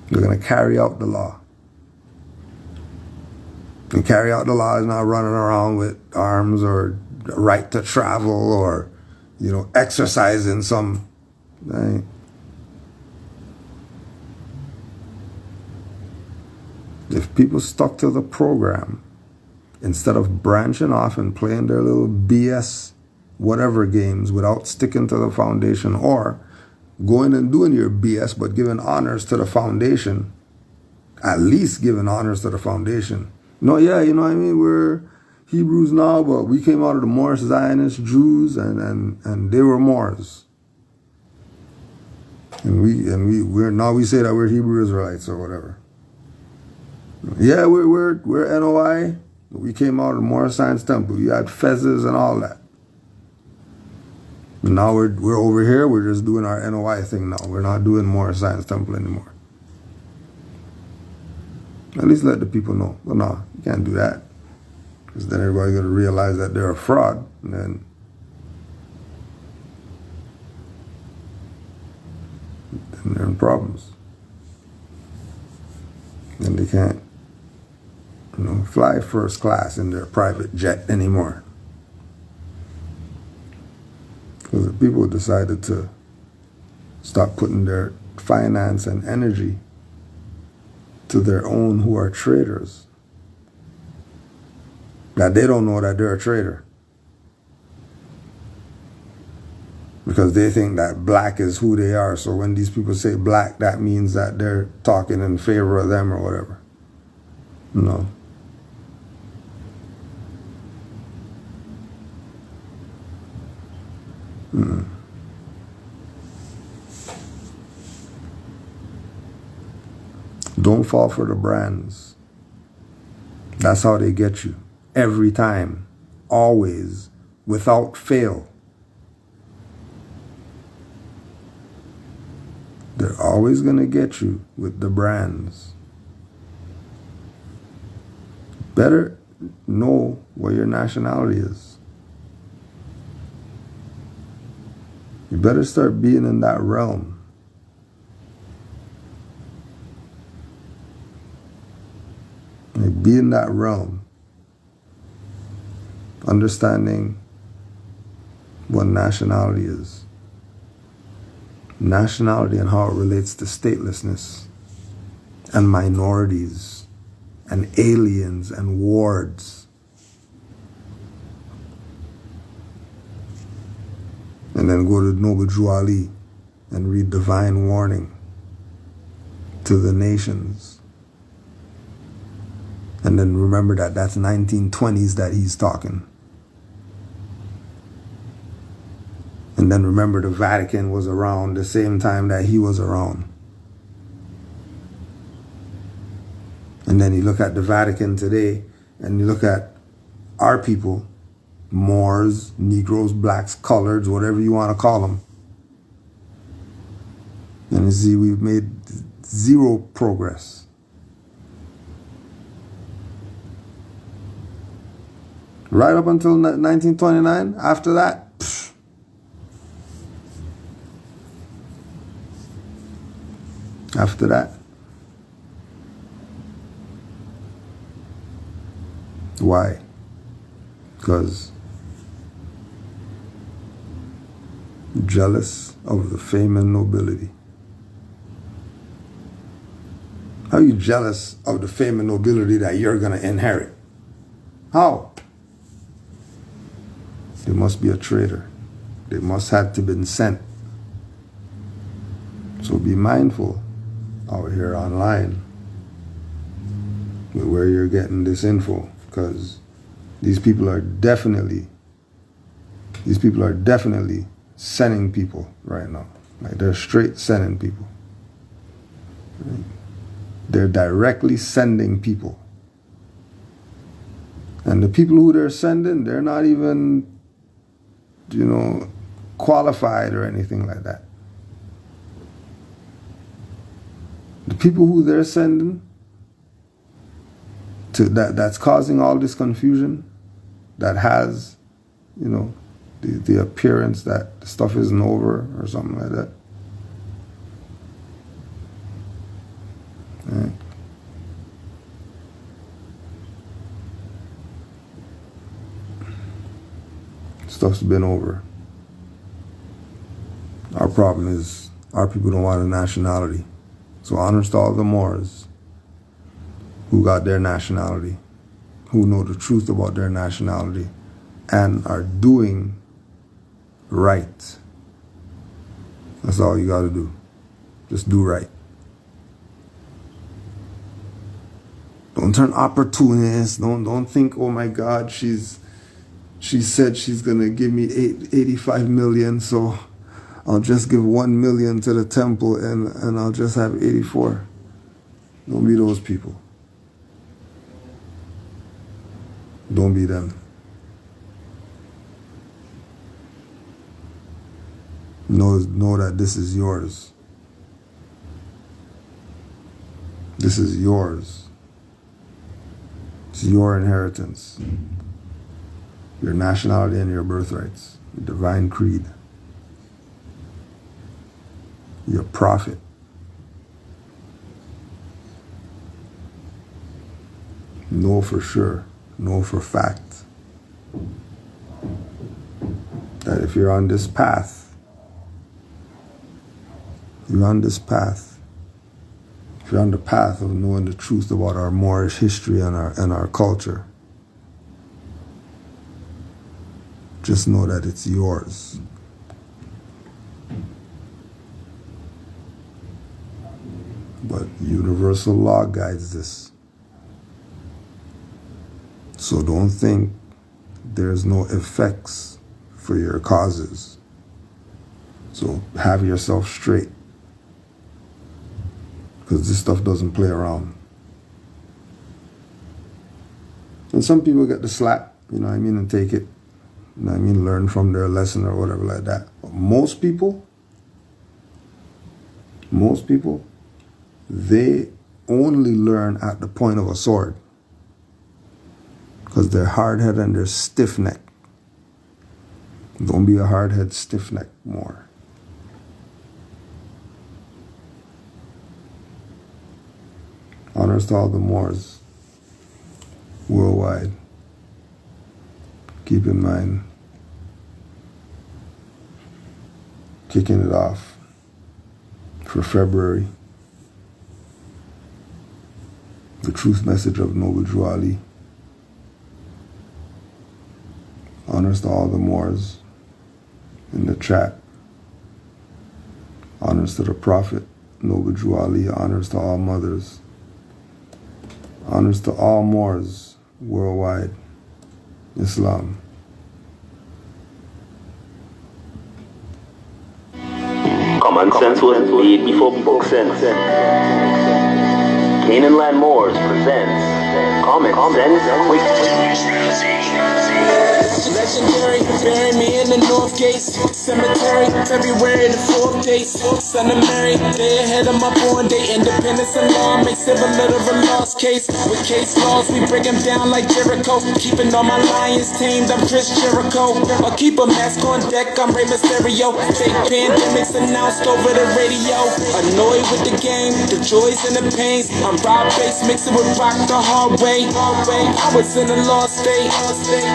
I: They're going to carry out the law. And carry out the law is not running around with arms or right to travel or, exercising some. Right? If people stuck to the program, instead of branching off and playing their little BS whatever games without sticking to the foundation, or going and doing your BS but giving honors to the foundation, at least giving honors to the foundation. No, yeah, you know what I mean? We're Hebrews now, but we came out of the Moorish Zionist Jews and they were Moors. And we say that we're Hebrew Israelites or whatever. Yeah, we're NOI. We came out of the Moorish Science Temple. You had fezzes and all that. But now we're over here. We're just doing our NOI thing now. We're not doing Moorish Science Temple anymore. At least let the people know. But no, you can't do that. Because then everybody's going to realize that they're a fraud. And then they're in problems. And they can't, fly first class in their private jet anymore. Because the people decided to stop putting their finance and energy to their own who are traders. That they don't know that they're a trader. Because they think that black is who they are. So when these people say black, that means that they're talking in favor of them or whatever. No. Don't fall for the brands. That's how they get you. Every time. Always. Without fail. They're always going to get you with the brands. Better know what your nationality is. You better start being in that realm. Be in that realm. Understanding what nationality is. Nationality and how it relates to statelessness and minorities and aliens and wards. And then go to Noble Juali and read Divine Warning to the Nations And then remember that that's 1920s that he's talking. And then remember the Vatican was around the same time that he was around. And then you look at the Vatican today, and you look at our people, Moors, Negroes, blacks, coloreds, whatever you want to call them. And you see we've made zero progress. Right up until 1929, after that, pfft. After that. Why? Because jealous of the fame and nobility. How are you jealous of the fame and nobility that you're going to inherit? How? They must be a traitor. They must have to been sent. So be mindful out here online with where you're getting this info, because these people are definitely sending people right now. Like, they're straight sending people. Right? They're directly sending people. And the people who they're sending, they're not even, qualified or anything like that. The people who they're sending to that's causing all this confusion, that has, the appearance that the stuff isn't over or something like that. Right. Stuff's been over. Our problem is our people don't want a nationality. So honors to all the Moors who got their nationality, who know the truth about their nationality, and are doing right. That's all you got to do. Just do right. Don't turn opportunist. Don't think, oh my God, she said she's gonna give me 85 million, so I'll just give 1 million to the temple and I'll just have 84. Don't be those people. Don't be them. Know that this is yours. This is yours. It's your inheritance. Your nationality and your birthrights. Your divine creed. Your prophet. Know for sure, know for fact that if you're on this path, if you're on the path of knowing the truth about our Moorish history and our culture, just know that it's yours. But universal law guides this. So don't think there's no effects for your causes. So have yourself straight. Because this stuff doesn't play around. And some people get the slack, and take it. Learn from their lesson or whatever like that. But most people, they only learn at the point of a sword. Because they're hard-headed and they're stiff-necked. Don't be a hard-head, stiff-necked Moor. Honors to all the Moors worldwide. Keep in mind, kicking it off for February, the truth message of Noble Drew Ali. Honors to all the Moors in the chat. Honors to the Prophet, Noble Drew Ali. Honors to all mothers. Honors to all Moors worldwide. Islam.
M: Common sense was made before book sense. Canaanland Moors presents Common Sense Quick.
C: Legendary, bury me in the North Gate Cemetery, February the 4th date. Son of Mary, they ahead of my born day. Independence and law makes it a little of a lost case. With case laws, we break them down like Jericho. Keeping all my lions tamed, I'm Chris Jericho. Or keep a mask on deck, I'm Rey Mysterio. Fake pandemics announced over the radio. Annoyed with the game, the joys and the pains. I'm Rob Bass, mixing with rock the hard way. I was in a lost state.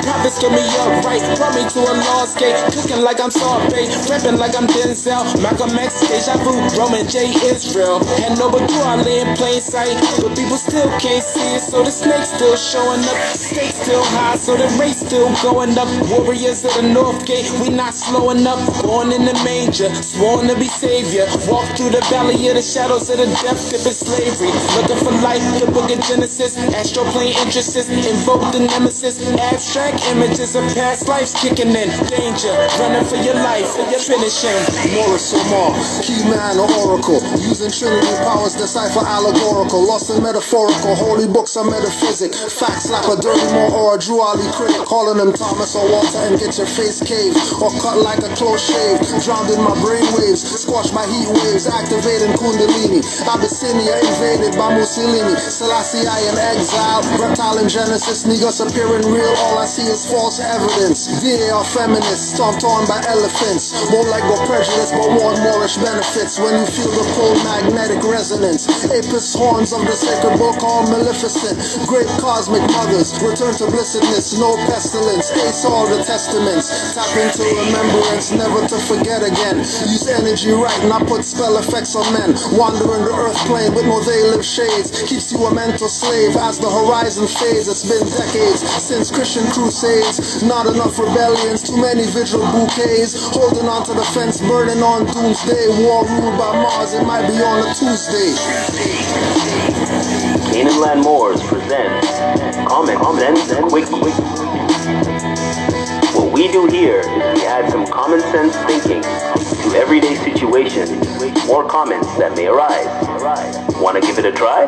C: Prophets told me up right, brought me to a lost gate. Cooking like I'm Sorbet, rapping like I'm Denzel. Malcolm X, Deja Vu, Roman J. Israel. Had no but I lay in plain sight, but people still can't see it. So the snake's still showing up, stakes still high, so the race still going up. Warriors of the North Gate, we not slowing up. Born in the manger, sworn to be savior. Walk through the valley of the shadows of the death dip in slavery. Looking for life, the book of Genesis. Astroplane interests, invoke the nemesis. Abstract images of past lives kicking in. Danger, running for your life, finishing.
D: Moorish Moor, key man or oracle, using Trinity powers, decipher allegorical, lost in metaphorical, holy books are metaphysic, fact slap a dirty Moor or a Drew Ali critic, calling him Thomas or Walter and get your face caved, or cut like a close shave, drowned in my brain waves, squash my heat waves, activating Kundalini, Abyssinia invaded by Mussolini, Selassie I in exile, reptile in Genesis, niggas appearing real, all I see is false evidence, they are feminists, stomped on by elephants, won't let go prejudice but want Moorish benefits, when you feel the cold magnetic resonance, Apis horns of the sacred book all maleficent, great cosmic mothers, return to blessedness, no pestilence, ace all the testaments, tap into remembrance, never to forget again, use energy right, not put spell effects on men, wandering the earth plane with no they live shades, keeps you a mental slave as the horizon fades, it's been decades since Christian crusades, not enough rebellions, too many vigil bouquets, holding on to the fence, burning on doomsday, war ruled by Mars, it might be on a Tuesday.
M: Canaanland Moors presents Common Sense Quickie. What we do here is we add some common sense thinking to everyday situations or comments that may arise. Want to give it a try?